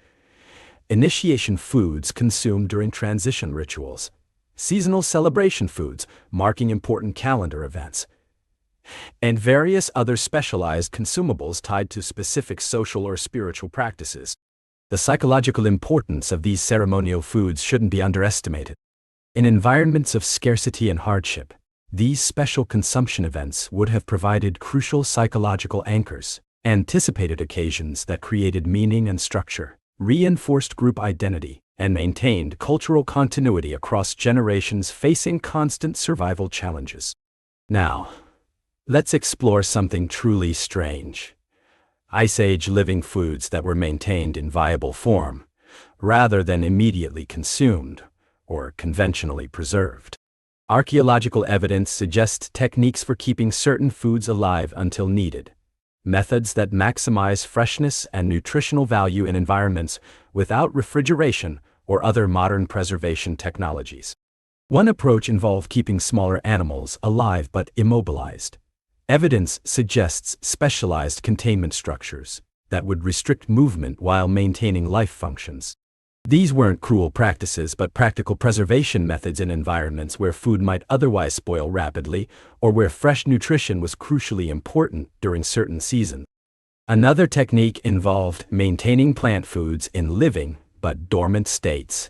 Initiation foods consumed during transition rituals. Seasonal celebration foods marking important calendar events. And various other specialized consumables tied to specific social or spiritual practices. The psychological importance of these ceremonial foods shouldn't be underestimated. In environments of scarcity and hardship, these special consumption events would have provided crucial psychological anchors, anticipated occasions that created meaning and structure, reinforced group identity, and maintained cultural continuity across generations facing constant survival challenges. Now, let's explore something truly strange. Ice Age living foods that were maintained in viable form, rather than immediately consumed or conventionally preserved. Archaeological evidence suggests techniques for keeping certain foods alive until needed, methods that maximize freshness and nutritional value in environments without refrigeration or other modern preservation technologies. One approach involved keeping smaller animals alive but immobilized. Evidence suggests specialized containment structures that would restrict movement while maintaining life functions. These weren't cruel practices but practical preservation methods in environments where food might otherwise spoil rapidly or where fresh nutrition was crucially important during certain seasons. Another technique involved maintaining plant foods in living but dormant states,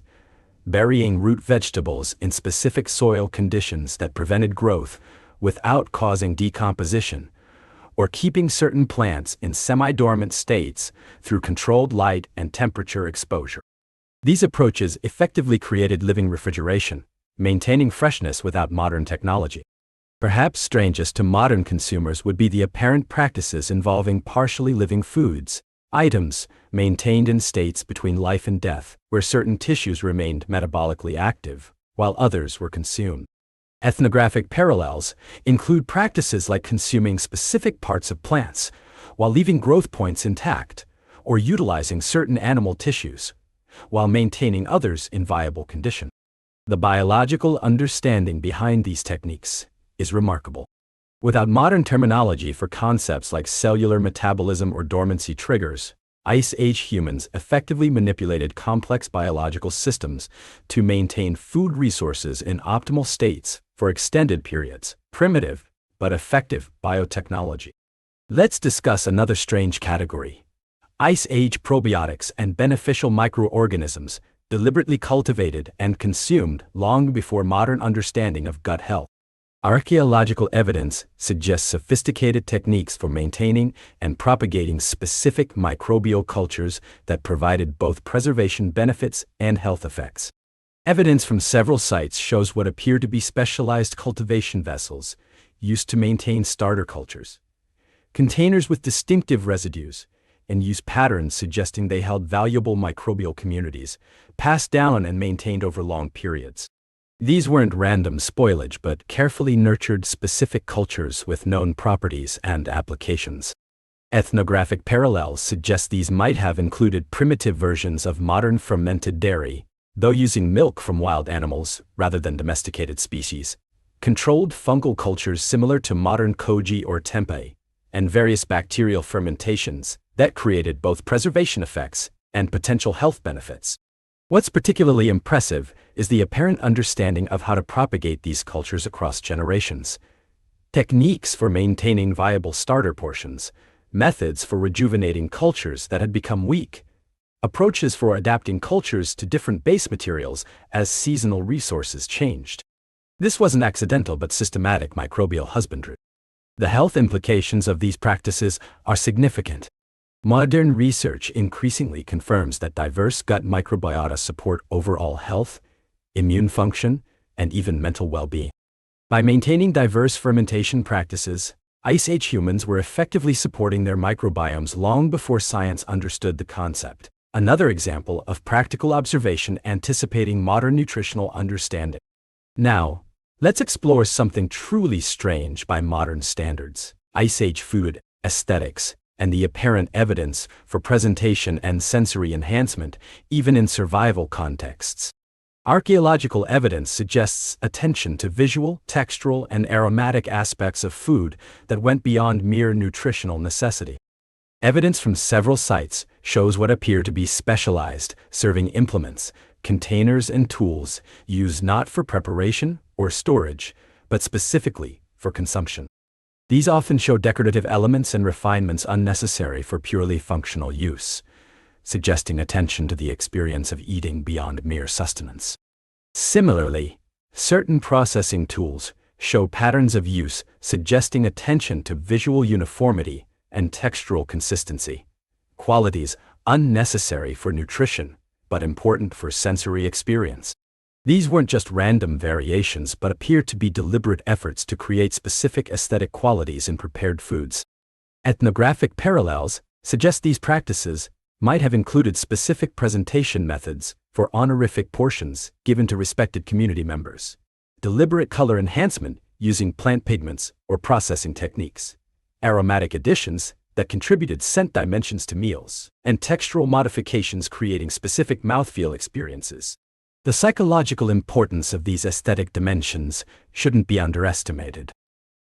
burying root vegetables in specific soil conditions that prevented growth without causing decomposition, or keeping certain plants in semi-dormant states through controlled light and temperature exposure. These approaches effectively created living refrigeration, maintaining freshness without modern technology. Perhaps strangest to modern consumers would be the apparent practices involving partially living foods, items maintained in states between life and death, where certain tissues remained metabolically active, while others were consumed. Ethnographic parallels include practices like consuming specific parts of plants, while leaving growth points intact, or utilizing certain animal tissues, while maintaining others in viable condition. The biological understanding behind these techniques is remarkable. Without modern terminology for concepts like cellular metabolism or dormancy triggers, Ice Age humans effectively manipulated complex biological systems to maintain food resources in optimal states for extended periods. Primitive, but effective biotechnology. Let's discuss another strange category: Ice Age probiotics and beneficial microorganisms deliberately cultivated and consumed long before modern understanding of gut health. Archaeological evidence suggests sophisticated techniques for maintaining and propagating specific microbial cultures that provided both preservation benefits and health effects. Evidence from several sites shows what appear to be specialized cultivation vessels used to maintain starter cultures, containers with distinctive residues, and use patterns suggesting they held valuable microbial communities, passed down and maintained over long periods. These weren't random spoilage but carefully nurtured specific cultures with known properties and applications. Ethnographic parallels suggest these might have included primitive versions of modern fermented dairy, though using milk from wild animals rather than domesticated species, controlled fungal cultures similar to modern koji or tempeh, and various bacterial fermentations that created both preservation effects and potential health benefits. What's particularly impressive is the apparent understanding of how to propagate these cultures across generations. Techniques for maintaining viable starter portions, methods for rejuvenating cultures that had become weak, approaches for adapting cultures to different base materials as seasonal resources changed. This wasn't accidental but systematic microbial husbandry. The health implications of these practices are significant. Modern research increasingly confirms that diverse gut microbiota support overall health, immune function, and even mental well-being. By maintaining diverse fermentation practices, Ice Age humans were effectively supporting their microbiomes long before science understood the concept. Another example of practical observation anticipating modern nutritional understanding. Now, let's explore something truly strange by modern standards: Ice Age food, aesthetics, and the apparent evidence for presentation and sensory enhancement, even in survival contexts. Archaeological evidence suggests attention to visual, textural, and aromatic aspects of food that went beyond mere nutritional necessity. Evidence from several sites shows what appear to be specialized serving implements, containers, and tools used not for preparation or storage, but specifically for consumption. These often show decorative elements and refinements unnecessary for purely functional use, suggesting attention to the experience of eating beyond mere sustenance. Similarly, certain processing tools show patterns of use suggesting attention to visual uniformity and textural consistency, qualities unnecessary for nutrition but important for sensory experience. These weren't just random variations but appear to be deliberate efforts to create specific aesthetic qualities in prepared foods. Ethnographic parallels suggest these practices might have included specific presentation methods for honorific portions given to respected community members, deliberate color enhancement using plant pigments or processing techniques, aromatic additions that contributed scent dimensions to meals, and textural modifications creating specific mouthfeel experiences. The psychological importance of these aesthetic dimensions shouldn't be underestimated.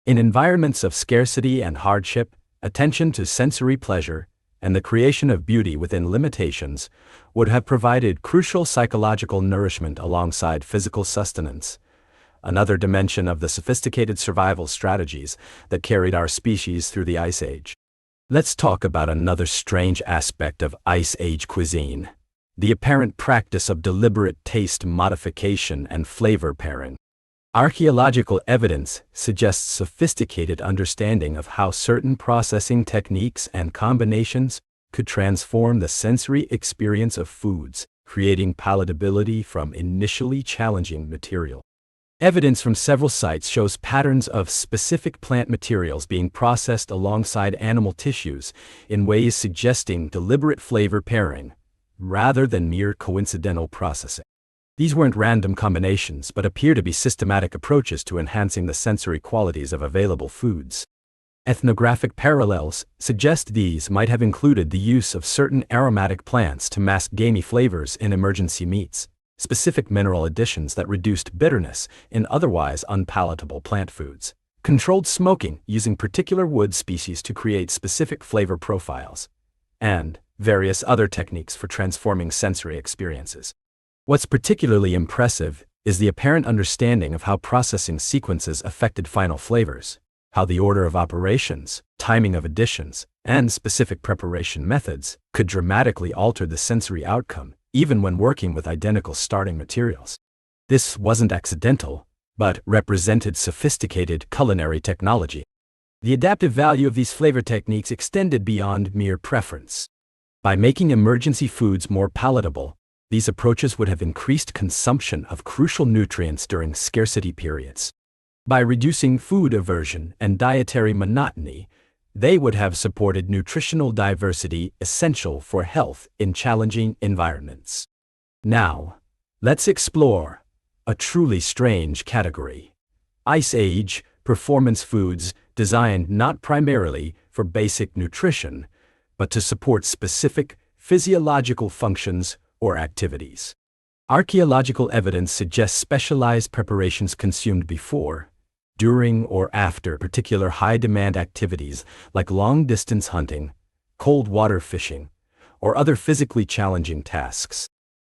In environments of scarcity and hardship, attention to sensory pleasure and the creation of beauty within limitations would have provided crucial psychological nourishment alongside physical sustenance, another dimension of the sophisticated survival strategies that carried our species through the Ice Age. Let's talk about another strange aspect of Ice Age cuisine: the apparent practice of deliberate taste modification and flavor pairing. Archaeological evidence suggests sophisticated understanding of how certain processing techniques and combinations could transform the sensory experience of foods, creating palatability from initially challenging material. Evidence from several sites shows patterns of specific plant materials being processed alongside animal tissues in ways suggesting deliberate flavor pairing, rather than mere coincidental processing. These weren't random combinations but appear to be systematic approaches to enhancing the sensory qualities of available foods. Ethnographic parallels suggest these might have included the use of certain aromatic plants to mask gamey flavors in emergency meats, specific mineral additions that reduced bitterness in otherwise unpalatable plant foods, controlled smoking using particular wood species to create specific flavor profiles, and various other techniques for transforming sensory experiences. What's particularly impressive is the apparent understanding of how processing sequences affected final flavors, how the order of operations, timing of additions, and specific preparation methods could dramatically alter the sensory outcome, even when working with identical starting materials. This wasn't accidental, but represented sophisticated culinary technology. The adaptive value of these flavor techniques extended beyond mere preference. By making emergency foods more palatable, these approaches would have increased consumption of crucial nutrients during scarcity periods. By reducing food aversion and dietary monotony, they would have supported nutritional diversity essential for health in challenging environments. Now, let's explore a truly strange category: Ice Age performance foods designed not primarily for basic nutrition, but to support specific physiological functions or activities. Archaeological evidence suggests specialized preparations consumed before, during, or after particular high-demand activities like long-distance hunting, cold water fishing, or other physically challenging tasks.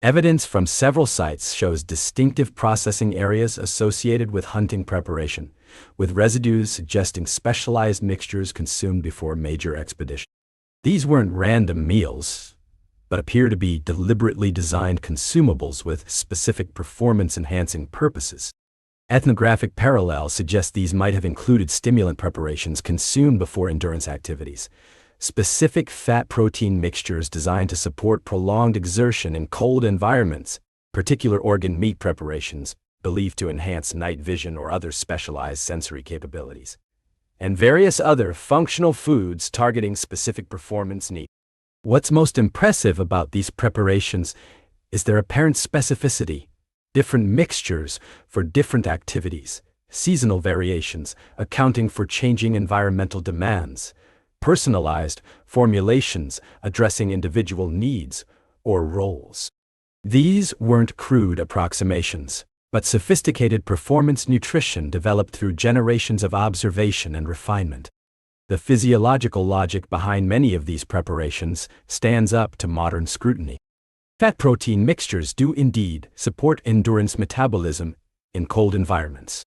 Evidence from several sites shows distinctive processing areas associated with hunting preparation, with residues suggesting specialized mixtures consumed before major expeditions. These weren't random meals, but appear to be deliberately designed consumables with specific performance-enhancing purposes. Ethnographic parallels suggest these might have included stimulant preparations consumed before endurance activities, specific fat-protein mixtures designed to support prolonged exertion in cold environments, particular organ meat preparations believed to enhance night vision or other specialized sensory capabilities, and various other functional foods targeting specific performance needs. What's most impressive about these preparations is their apparent specificity. Different mixtures for different activities, seasonal variations accounting for changing environmental demands, personalized formulations addressing individual needs or roles. These weren't crude approximations, but sophisticated performance nutrition developed through generations of observation and refinement. The physiological logic behind many of these preparations stands up to modern scrutiny. Fat-protein mixtures do indeed support endurance metabolism in cold environments.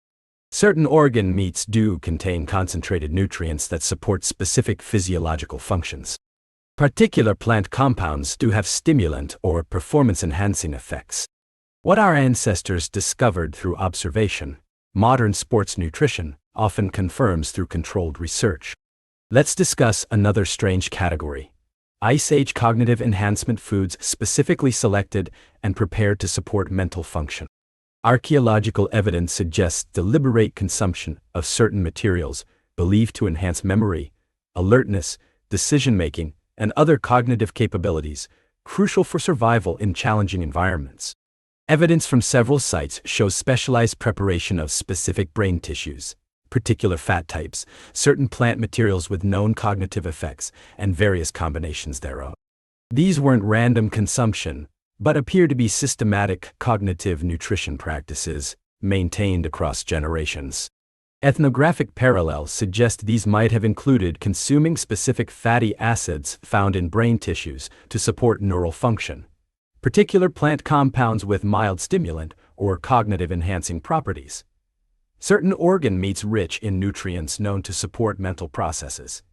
Certain organ meats do contain concentrated nutrients that support specific physiological functions. Particular plant compounds do have stimulant or performance-enhancing effects. What our ancestors discovered through observation, modern sports nutrition often confirms through controlled research. Let's discuss another strange category: Ice Age cognitive enhancement foods specifically selected and prepared to support mental function. Archaeological evidence suggests deliberate consumption of certain materials believed to enhance memory, alertness, decision-making, and other cognitive capabilities, crucial for survival in challenging environments. Evidence from several sites shows specialized preparation of specific brain tissues, particular fat types, certain plant materials with known cognitive effects, and various combinations thereof. These weren't random consumption, but appear to be systematic cognitive nutrition practices maintained across generations. Ethnographic parallels suggest these might have included consuming specific fatty acids found in brain tissues to support neural function, particular plant compounds with mild stimulant or cognitive-enhancing properties, certain organ meats rich in nutrients known to support mental processes,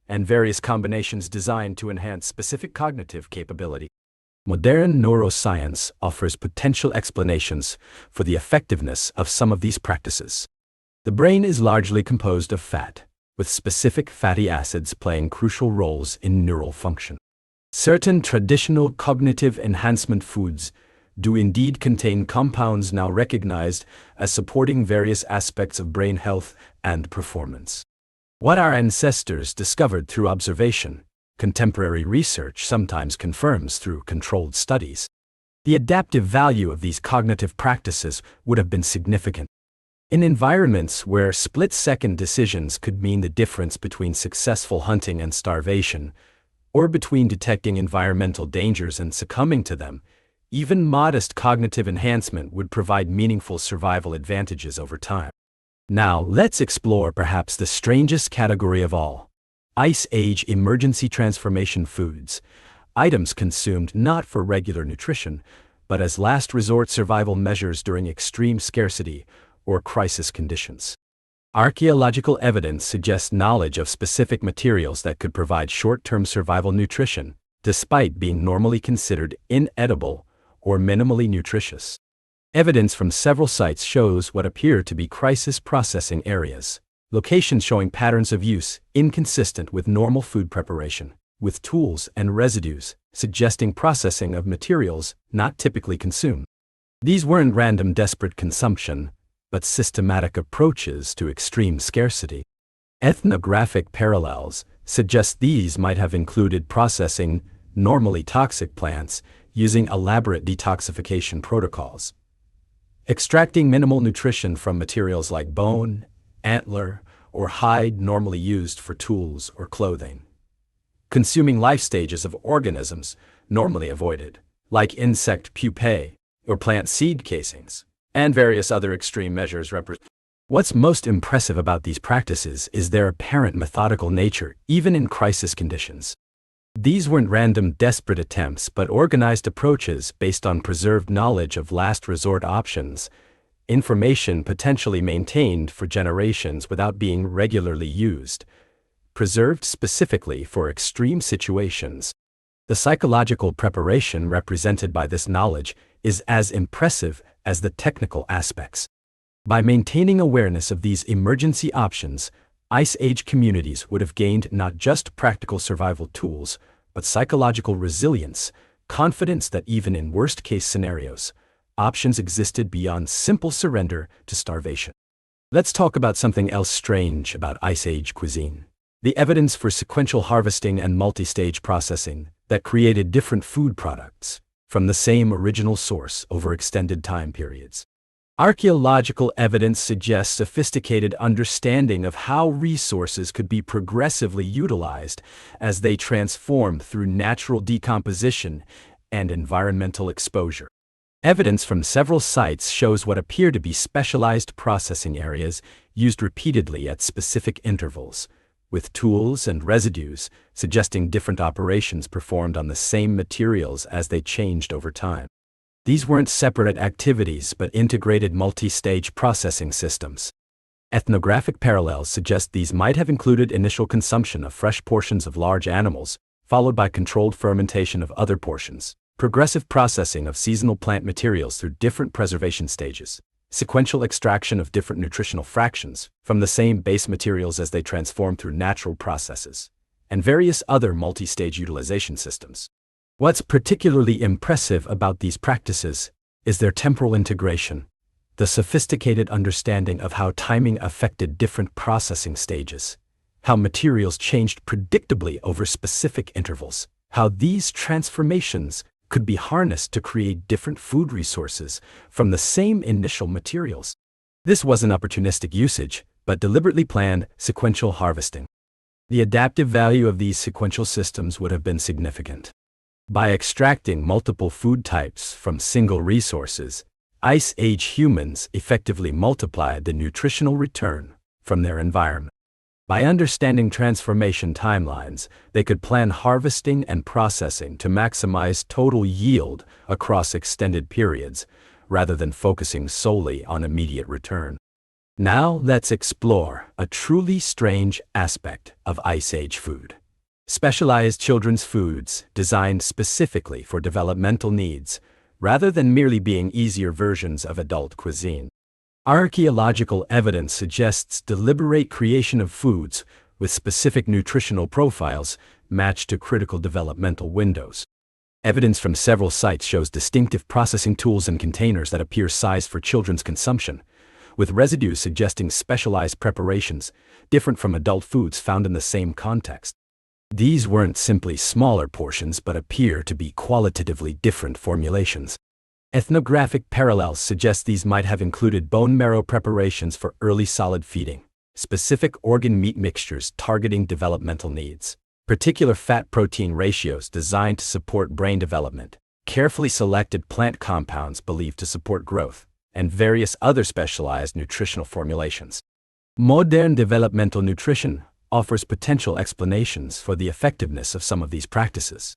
and various combinations designed to enhance specific cognitive capability. Modern neuroscience offers potential explanations for the effectiveness of some of these practices. The brain is largely composed of fat, with specific fatty acids playing crucial roles in neural function. Certain traditional cognitive enhancement foods do indeed contain compounds now recognized as supporting various aspects of brain health and performance. What our ancestors discovered through observation, contemporary research sometimes confirms through controlled studies. The adaptive value of these cognitive practices would have been significant. In environments where split-second decisions could mean the difference between successful hunting and starvation, or between detecting environmental dangers and succumbing to them, even modest cognitive enhancement would provide meaningful survival advantages over time. Now, let's explore perhaps the strangest category of all: Ice Age emergency transformation foods, items consumed not for regular nutrition, but as last resort survival measures during extreme scarcity or crisis conditions. Archaeological evidence suggests knowledge of specific materials that could provide short-term survival nutrition, despite being normally considered inedible or minimally nutritious. Evidence from several sites shows what appear to be crisis processing areas, locations showing patterns of use inconsistent with normal food preparation, with tools and residues suggesting processing of materials not typically consumed. These weren't random desperate consumption, but systematic approaches to extreme scarcity. Ethnographic parallels suggest these might have included processing normally toxic plants using elaborate detoxification protocols, extracting minimal nutrition from materials like bone, antler, or hide normally used for tools or clothing, consuming life stages of organisms normally avoided, like insect pupae or plant seed casings, and various other extreme measures represent. What's most impressive about these practices is their apparent methodical nature, even in crisis conditions. These weren't random, desperate attempts, but organized approaches based on preserved knowledge of last resort options information potentially maintained for generations without being regularly used, preserved specifically for extreme situations. The psychological preparation represented by this knowledge is as impressive as the technical aspects. By maintaining awareness of these emergency options, Ice Age communities would have gained not just practical survival tools, but psychological resilience, confidence that even in worst-case scenarios, options existed beyond simple surrender to starvation. Let's talk about something else strange about Ice Age cuisine: the evidence for sequential harvesting and multi-stage processing that created different food products from the same original source over extended time periods. Archaeological evidence suggests sophisticated understanding of how resources could be progressively utilized as they transformed through natural decomposition and environmental exposure. Evidence from several sites shows what appear to be specialized processing areas used repeatedly at specific intervals, with tools and residues suggesting different operations performed on the same materials as they changed over time. These weren't separate activities but integrated multi-stage processing systems. Ethnographic parallels suggest these might have included initial consumption of fresh portions of large animals, followed by controlled fermentation of other portions, progressive processing of seasonal plant materials through different preservation stages, sequential extraction of different nutritional fractions from the same base materials as they transform through natural processes, and various other multi-stage utilization systems. What's particularly impressive about these practices is their temporal integration, the sophisticated understanding of how timing affected different processing stages, how materials changed predictably over specific intervals, how these transformations could be harnessed to create different food resources from the same initial materials. This wasn't opportunistic usage, but deliberately planned sequential harvesting. The adaptive value of these sequential systems would have been significant. By extracting multiple food types from single resources, Ice Age humans effectively multiplied the nutritional return from their environment. By understanding transformation timelines, they could plan harvesting and processing to maximize total yield across extended periods, rather than focusing solely on immediate return. Now let's explore a truly strange aspect of Ice Age food: specialized children's foods designed specifically for developmental needs, rather than merely being easier versions of adult cuisine. Archaeological evidence suggests deliberate creation of foods with specific nutritional profiles matched to critical developmental windows. Evidence from several sites shows distinctive processing tools and containers that appear sized for children's consumption, with residues suggesting specialized preparations different from adult foods found in the same context. These weren't simply smaller portions but appear to be qualitatively different formulations. Ethnographic parallels suggest these might have included bone marrow preparations for early solid feeding, specific organ-meat mixtures targeting developmental needs, particular fat-protein ratios designed to support brain development, carefully selected plant compounds believed to support growth, and various other specialized nutritional formulations. Modern developmental nutrition offers potential explanations for the effectiveness of some of these practices.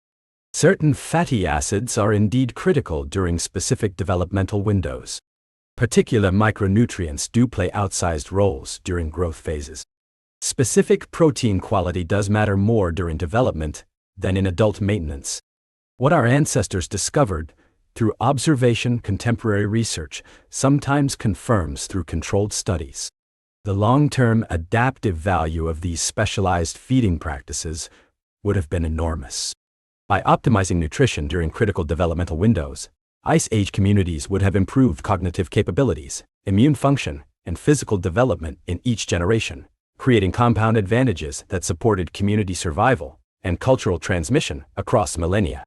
Certain fatty acids are indeed critical during specific developmental windows. Particular micronutrients do play outsized roles during growth phases. Specific protein quality does matter more during development than in adult maintenance. What our ancestors discovered through observation, contemporary research sometimes confirms through controlled studies. The long-term adaptive value of these specialized feeding practices would have been enormous. By optimizing nutrition during critical developmental windows, Ice Age communities would have improved cognitive capabilities, immune function, and physical development in each generation, creating compound advantages that supported community survival and cultural transmission across millennia.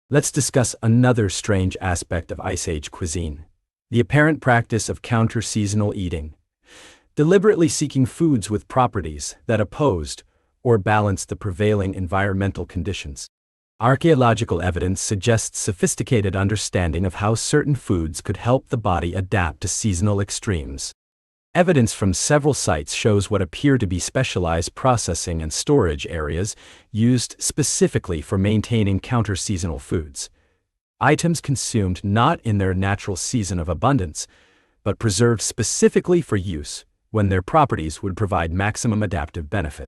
Let's discuss another strange aspect of Ice Age cuisine: the apparent practice of counter-seasonal eating, deliberately seeking foods with properties that opposed or balanced the prevailing environmental conditions. Archaeological evidence suggests sophisticated understanding of how certain foods could help the body adapt to seasonal extremes. Evidence from several sites shows what appear to be specialized processing and storage areas used specifically for maintaining counter-seasonal foods, items consumed not in their natural season of abundance, but preserved specifically for use when their properties would provide maximum adaptive benefit.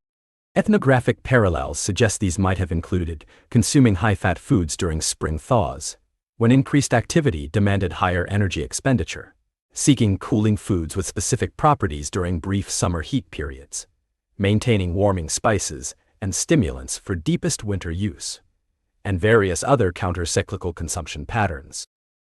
Ethnographic parallels suggest these might have included consuming high-fat foods during spring thaws, when increased activity demanded higher energy expenditure, seeking cooling foods with specific properties during brief summer heat periods, maintaining warming spices and stimulants for deepest winter use, and various other counter-cyclical consumption patterns.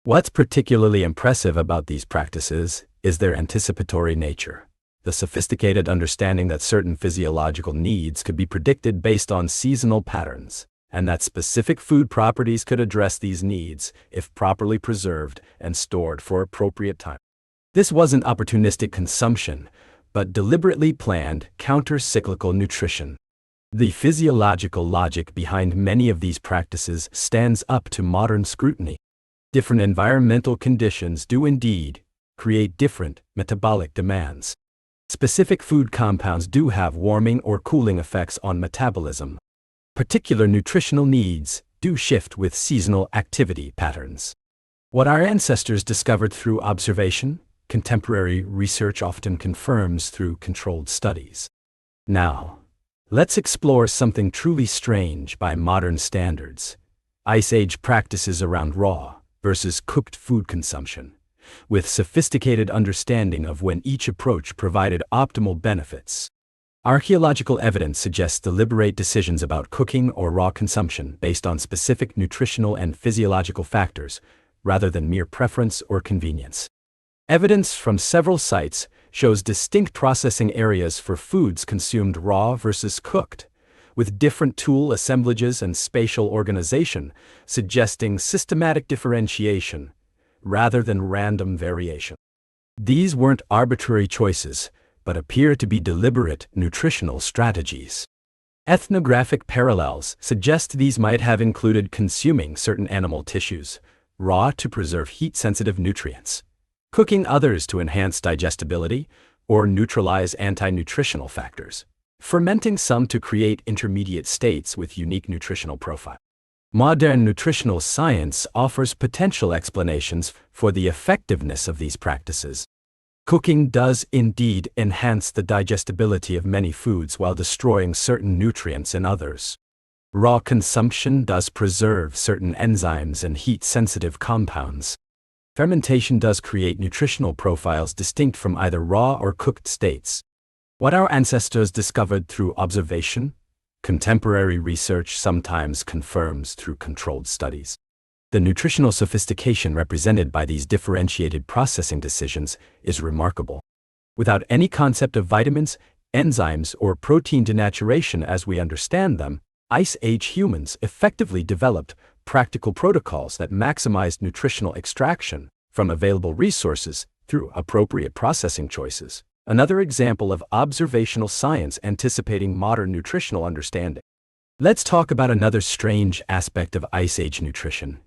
What's particularly impressive about these practices is their anticipatory nature. The sophisticated understanding that certain physiological needs could be predicted based on seasonal patterns, and that specific food properties could address these needs if properly preserved and stored for appropriate time. This wasn't opportunistic consumption, but deliberately planned counter-cyclical nutrition. The physiological logic behind many of these practices stands up to modern scrutiny. Different environmental conditions do indeed create different metabolic demands. Specific food compounds do have warming or cooling effects on metabolism. Particular nutritional needs do shift with seasonal activity patterns. What our ancestors discovered through observation, contemporary research often confirms through controlled studies. Now, let's explore something truly strange by modern standards: Ice Age practices around raw versus cooked food consumption, with sophisticated understanding of when each approach provided optimal benefits. Archaeological evidence suggests deliberate decisions about cooking or raw consumption based on specific nutritional and physiological factors, rather than mere preference or convenience. Evidence from several sites shows distinct processing areas for foods consumed raw versus cooked, with different tool assemblages and spatial organization, suggesting systematic differentiation rather than random variation. These weren't arbitrary choices, but appear to be deliberate nutritional strategies. Ethnographic parallels suggest these might have included consuming certain animal tissues, raw to preserve heat-sensitive nutrients, cooking others to enhance digestibility or neutralize anti-nutritional factors, fermenting some to create intermediate states with unique nutritional profile. Modern nutritional science offers potential explanations for the effectiveness of these practices. Cooking does indeed enhance the digestibility of many foods while destroying certain nutrients in others. Raw consumption does preserve certain enzymes and heat-sensitive compounds. Fermentation does create nutritional profiles distinct from either raw or cooked states. What our ancestors discovered through observation, contemporary research sometimes confirms through controlled studies. The nutritional sophistication represented by these differentiated processing decisions is remarkable. Without any concept of vitamins, enzymes, or protein denaturation as we understand them, Ice Age humans effectively developed practical protocols that maximized nutritional extraction from available resources through appropriate processing choices. Another example of observational science anticipating modern nutritional understanding. Let's talk about another strange aspect of Ice Age nutrition: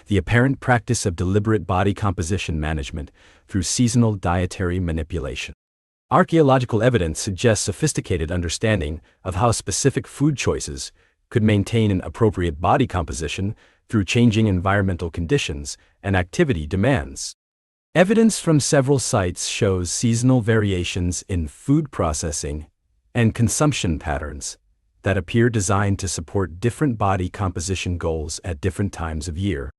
the apparent practice of deliberate body composition management through seasonal dietary manipulation. Archaeological evidence suggests sophisticated understanding of how specific food choices could maintain an appropriate body composition through changing environmental conditions and activity demands. Evidence from several sites shows seasonal variations in food processing and consumption patterns that appear designed to support different body composition goals at different times of year.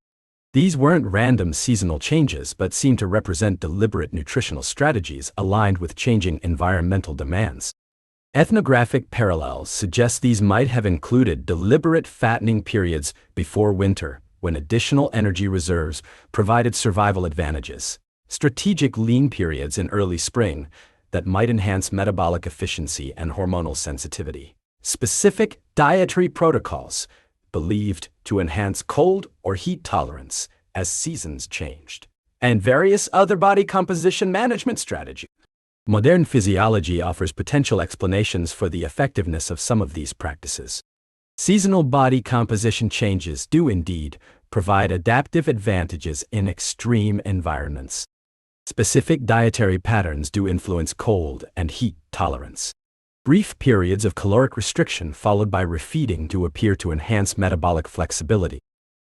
These weren't random seasonal changes but seem to represent deliberate nutritional strategies aligned with changing environmental demands. Ethnographic parallels suggest these might have included deliberate fattening periods before winter, when additional energy reserves provided survival advantages, strategic lean periods in early spring that might enhance metabolic efficiency and hormonal sensitivity, specific dietary protocols believed to enhance cold or heat tolerance as seasons changed, and various other body composition management strategies. Modern physiology offers potential explanations for the effectiveness of some of these practices. Seasonal body composition changes do indeed provide adaptive advantages in extreme environments. Specific dietary patterns do influence cold and heat tolerance. Brief periods of caloric restriction followed by refeeding do appear to enhance metabolic flexibility.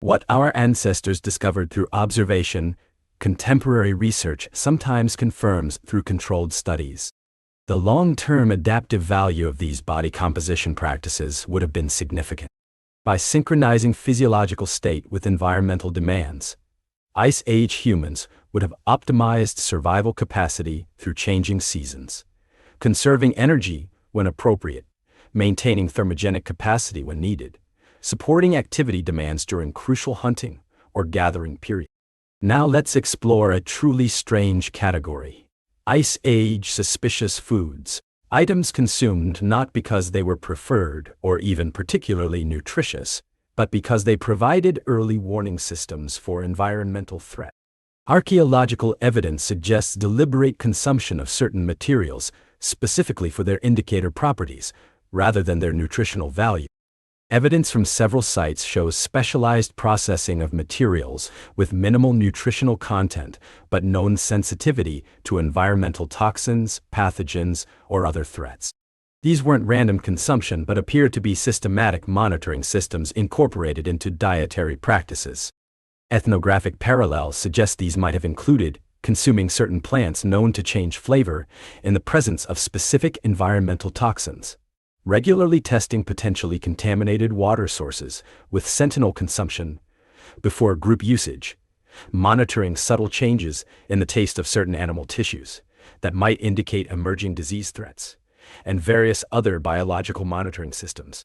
What our ancestors discovered through observation, contemporary research sometimes confirms through controlled studies. The long-term adaptive value of these body composition practices would have been significant. By synchronizing physiological state with environmental demands, Ice Age humans would have optimized survival capacity through changing seasons, conserving energy when appropriate, maintaining thermogenic capacity when needed, supporting activity demands during crucial hunting or gathering periods. Now let's explore a truly strange category: Ice Age suspicious foods. Items consumed not because they were preferred or even particularly nutritious, but because they provided early warning systems for environmental threat. Archaeological evidence suggests deliberate consumption of certain materials, specifically for their indicator properties, rather than their nutritional value. Evidence from several sites shows specialized processing of materials with minimal nutritional content but known sensitivity to environmental toxins, pathogens, or other threats. These weren't random consumption but appear to be systematic monitoring systems incorporated into dietary practices. Ethnographic parallels suggest these might have included consuming certain plants known to change flavor in the presence of specific environmental toxins, regularly testing potentially contaminated water sources with sentinel consumption before group usage, monitoring subtle changes in the taste of certain animal tissues that might indicate emerging disease threats, and various other biological monitoring systems.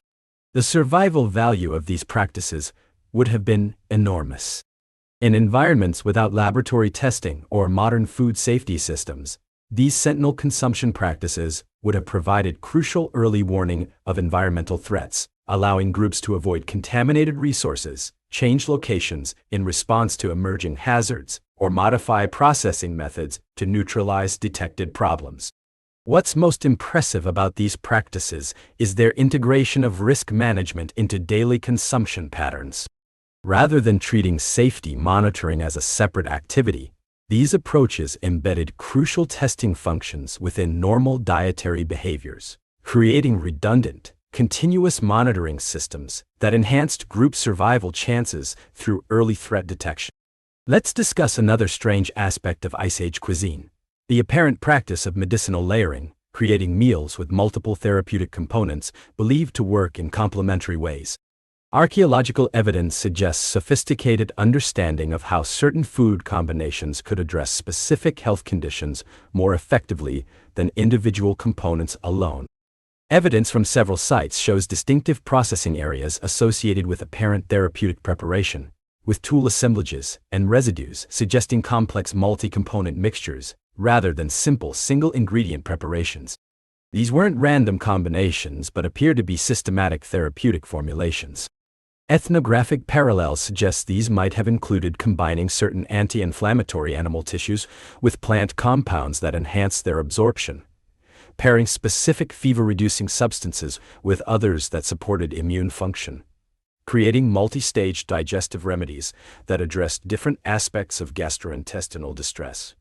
The survival value of these practices would have been enormous. In environments without laboratory testing or modern food safety systems, these sentinel consumption practices would have provided crucial early warning of environmental threats, allowing groups to avoid contaminated resources, change locations in response to emerging hazards, or modify processing methods to neutralize detected problems. What's most impressive about these practices is their integration of risk management into daily consumption patterns. Rather than treating safety monitoring as a separate activity, these approaches embedded crucial testing functions within normal dietary behaviors, creating redundant, continuous monitoring systems that enhanced group survival chances through early threat detection. Let's discuss another strange aspect of Ice Age cuisine: the apparent practice of medicinal layering, creating meals with multiple therapeutic components believed to work in complementary ways. Archaeological evidence suggests sophisticated understanding of how certain food combinations could address specific health conditions more effectively than individual components alone. Evidence from several sites shows distinctive processing areas associated with apparent therapeutic preparation, with tool assemblages and residues suggesting complex multi-component mixtures rather than simple single-ingredient preparations. These weren't random combinations but appear to be systematic therapeutic formulations. Ethnographic parallels suggest these might have included combining certain anti-inflammatory animal tissues with plant compounds that enhance their absorption, pairing specific fever-reducing substances with others that supported immune function, creating multi-stage digestive remedies that addressed different aspects of gastrointestinal distress,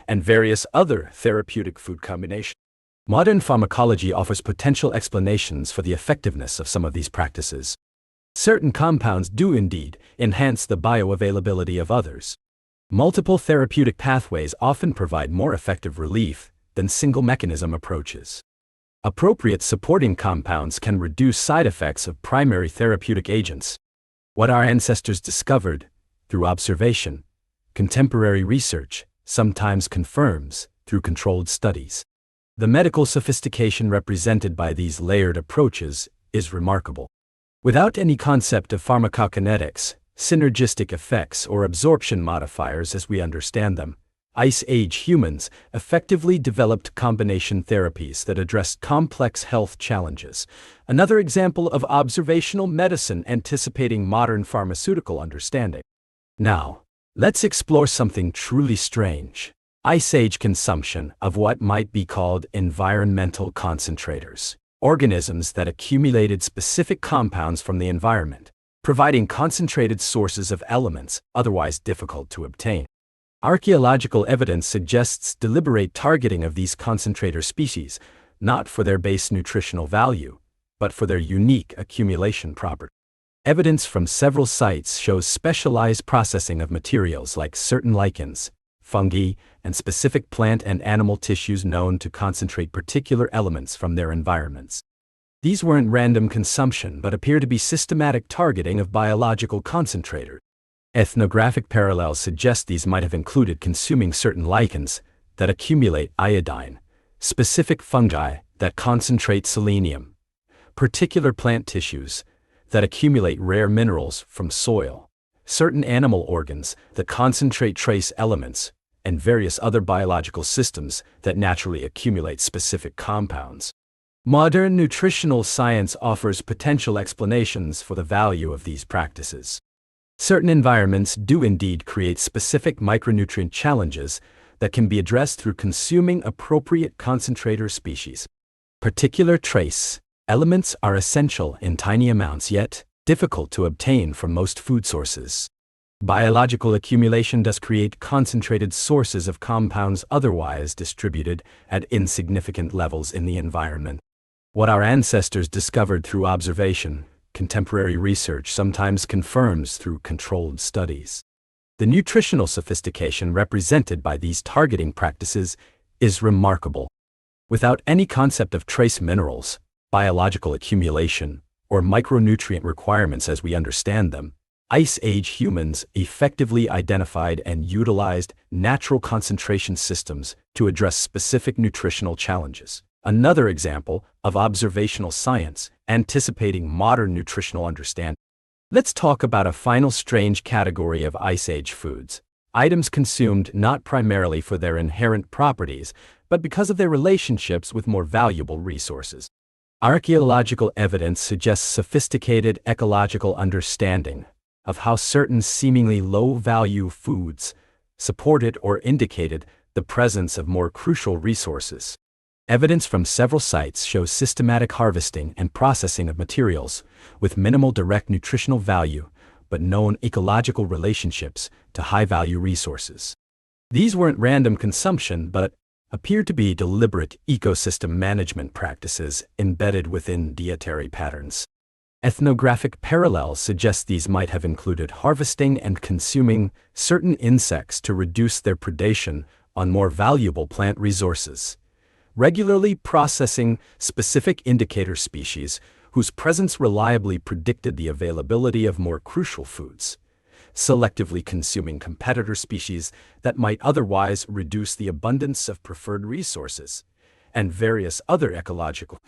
and various other therapeutic food combinations. Modern pharmacology offers potential explanations for the effectiveness of some of these practices. Certain compounds do indeed enhance the bioavailability of others. Multiple therapeutic pathways often provide more effective relief than single-mechanism approaches. Appropriate supporting compounds can reduce side effects of primary therapeutic agents. What our ancestors discovered through observation, contemporary research sometimes confirms through controlled studies. The medical sophistication represented by these layered approaches is remarkable. Without any concept of pharmacokinetics, synergistic effects, or absorption modifiers as we understand them, Ice Age humans effectively developed combination therapies that addressed complex health challenges. Another example of observational medicine anticipating modern pharmaceutical understanding. Now, let's explore something truly strange: Ice Age consumption of what might be called environmental concentrators, organisms that accumulated specific compounds from the environment, providing concentrated sources of elements otherwise difficult to obtain. Archaeological evidence suggests deliberate targeting of these concentrator species, not for their base nutritional value, but for their unique accumulation property. Evidence from several sites shows specialized processing of materials like certain lichens, fungi, and specific plant and animal tissues known to concentrate particular elements from their environments. These weren't random consumption but appear to be systematic targeting of biological concentrators. Ethnographic parallels suggest these might have included consuming certain lichens that accumulate iodine, specific fungi that concentrate selenium, particular plant tissues that accumulate rare minerals from soil, certain animal organs that concentrate trace elements, and various other biological systems that naturally accumulate specific compounds. Modern nutritional science offers potential explanations for the value of these practices. Certain environments do indeed create specific micronutrient challenges that can be addressed through consuming appropriate concentrator species. Particular trace elements are essential in tiny amounts yet difficult to obtain from most food sources. Biological accumulation does create concentrated sources of compounds otherwise distributed at insignificant levels in the environment. What our ancestors discovered through observation, contemporary research sometimes confirms through controlled studies. The nutritional sophistication represented by these targeting practices is remarkable. Without any concept of trace minerals, biological accumulation, or micronutrient requirements as we understand them, Ice Age humans effectively identified and utilized natural concentration systems to address specific nutritional challenges. Another example of observational science anticipating modern nutritional understanding. Let's talk about a final strange category of Ice Age foods, items consumed not primarily for their inherent properties, but because of their relationships with more valuable resources. Archaeological evidence suggests sophisticated ecological understanding of how certain seemingly low-value foods supported or indicated the presence of more crucial resources. Evidence from several sites shows systematic harvesting and processing of materials with minimal direct nutritional value but known ecological relationships to high-value resources. These weren't random consumption but appeared to be deliberate ecosystem management practices embedded within dietary patterns. Ethnographic parallels suggest these might have included harvesting and consuming certain insects to reduce their predation on more valuable plant resources, regularly processing specific indicator species whose presence reliably predicted the availability of more crucial foods, selectively consuming competitor species that might otherwise reduce the abundance of preferred resources, and various other ecological.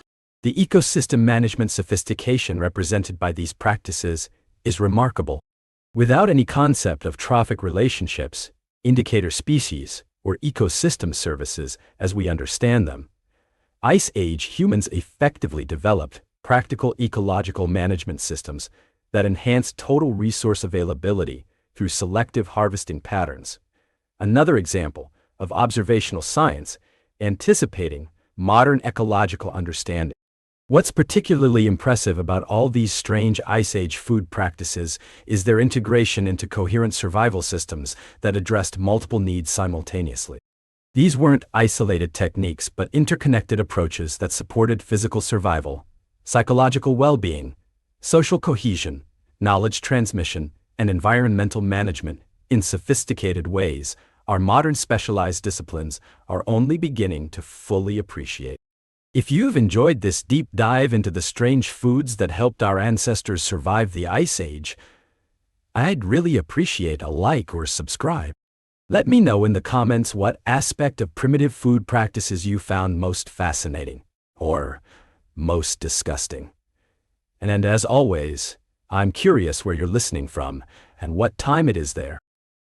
The ecosystem management sophistication represented by these practices is remarkable. Without any concept of trophic relationships, indicator species, or ecosystem services as we understand them, Ice Age humans effectively developed practical ecological management systems that enhance total resource availability through selective harvesting patterns. Another example of observational science anticipating modern ecological understanding. What's particularly impressive about all these strange Ice Age food practices is their integration into coherent survival systems that addressed multiple needs simultaneously. These weren't isolated techniques but interconnected approaches that supported physical survival, psychological well-being, social cohesion, knowledge transmission, and environmental management in sophisticated ways our modern specialized disciplines are only beginning to fully appreciate. If you've enjoyed this deep dive into the strange foods that helped our ancestors survive the Ice Age, I'd really appreciate a like or subscribe. Let me know in the comments what aspect of primitive food practices you found most fascinating or most disgusting. And as always, I'm curious where you're listening from and what time it is there.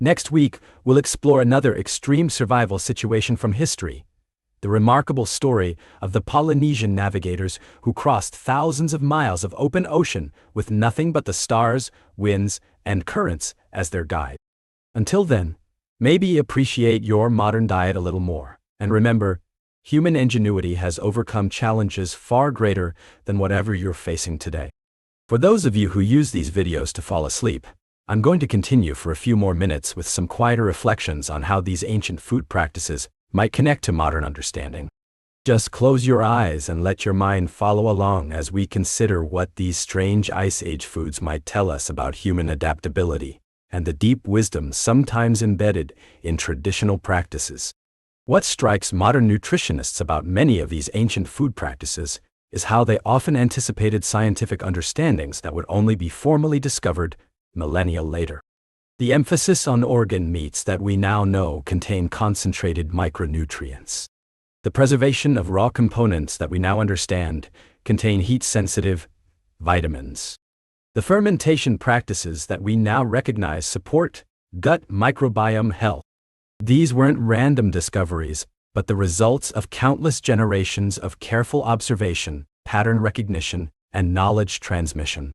Next week, we'll explore another extreme survival situation from history. The remarkable story of the Polynesian navigators who crossed thousands of miles of open ocean with nothing but the stars, winds, and currents as their guide. Until then, maybe appreciate your modern diet a little more. And remember, human ingenuity has overcome challenges far greater than whatever you're facing today. For those of you who use these videos to fall asleep, I'm going to continue for a few more minutes with some quieter reflections on how these ancient food practices might connect to modern understanding. Just close your eyes and let your mind follow along as we consider what these strange Ice Age foods might tell us about human adaptability and the deep wisdom sometimes embedded in traditional practices. What strikes modern nutritionists about many of these ancient food practices is how they often anticipated scientific understandings that would only be formally discovered millennia later. The emphasis on organ meats that we now know contain concentrated micronutrients. The preservation of raw components that we now understand contain heat-sensitive vitamins. The fermentation practices that we now recognize support gut microbiome health. These weren't random discoveries, but the results of countless generations of careful observation, pattern recognition, and knowledge transmission.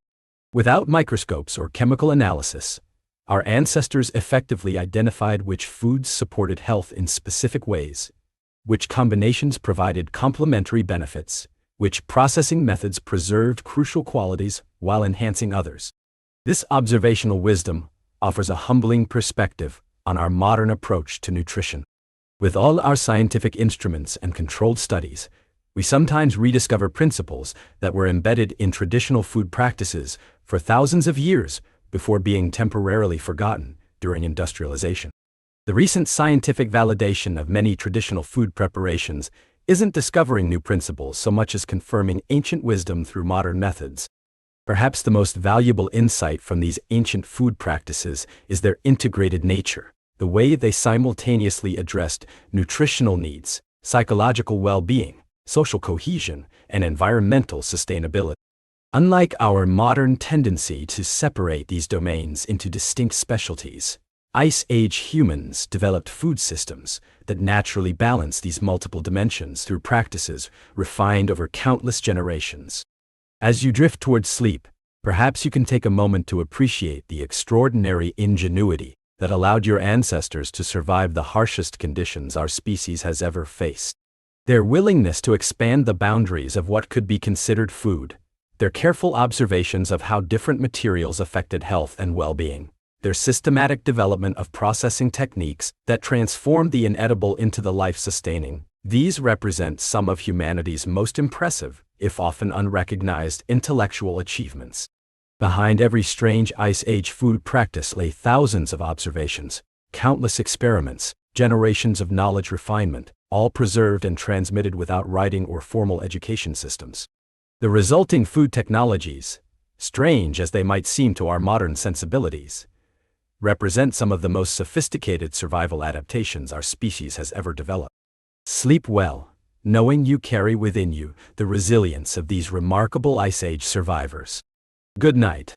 Without microscopes or chemical analysis, our ancestors effectively identified which foods supported health in specific ways, which combinations provided complementary benefits, which processing methods preserved crucial qualities while enhancing others. This observational wisdom offers a humbling perspective on our modern approach to nutrition. With all our scientific instruments and controlled studies, we sometimes rediscover principles that were embedded in traditional food practices for thousands of years before being temporarily forgotten during industrialization. The recent scientific validation of many traditional food preparations isn't discovering new principles so much as confirming ancient wisdom through modern methods. Perhaps the most valuable insight from these ancient food practices is their integrated nature, the way they simultaneously addressed nutritional needs, psychological well-being, social cohesion, and environmental sustainability. Unlike our modern tendency to separate these domains into distinct specialties, Ice Age humans developed food systems that naturally balance these multiple dimensions through practices refined over countless generations. As you drift towards sleep, perhaps you can take a moment to appreciate the extraordinary ingenuity that allowed your ancestors to survive the harshest conditions our species has ever faced. Their willingness to expand the boundaries of what could be considered food, their careful observations of how different materials affected health and well-being, their systematic development of processing techniques that transformed the inedible into the life-sustaining. These represent some of humanity's most impressive, if often unrecognized, intellectual achievements. Behind every strange Ice Age food practice lay thousands of observations, countless experiments, generations of knowledge refinement, all preserved and transmitted without writing or formal education systems. The resulting food technologies, strange as they might seem to our modern sensibilities, represent some of the most sophisticated survival adaptations our species has ever developed. Sleep well, knowing you carry within you the resilience of these remarkable Ice Age survivors. Good night.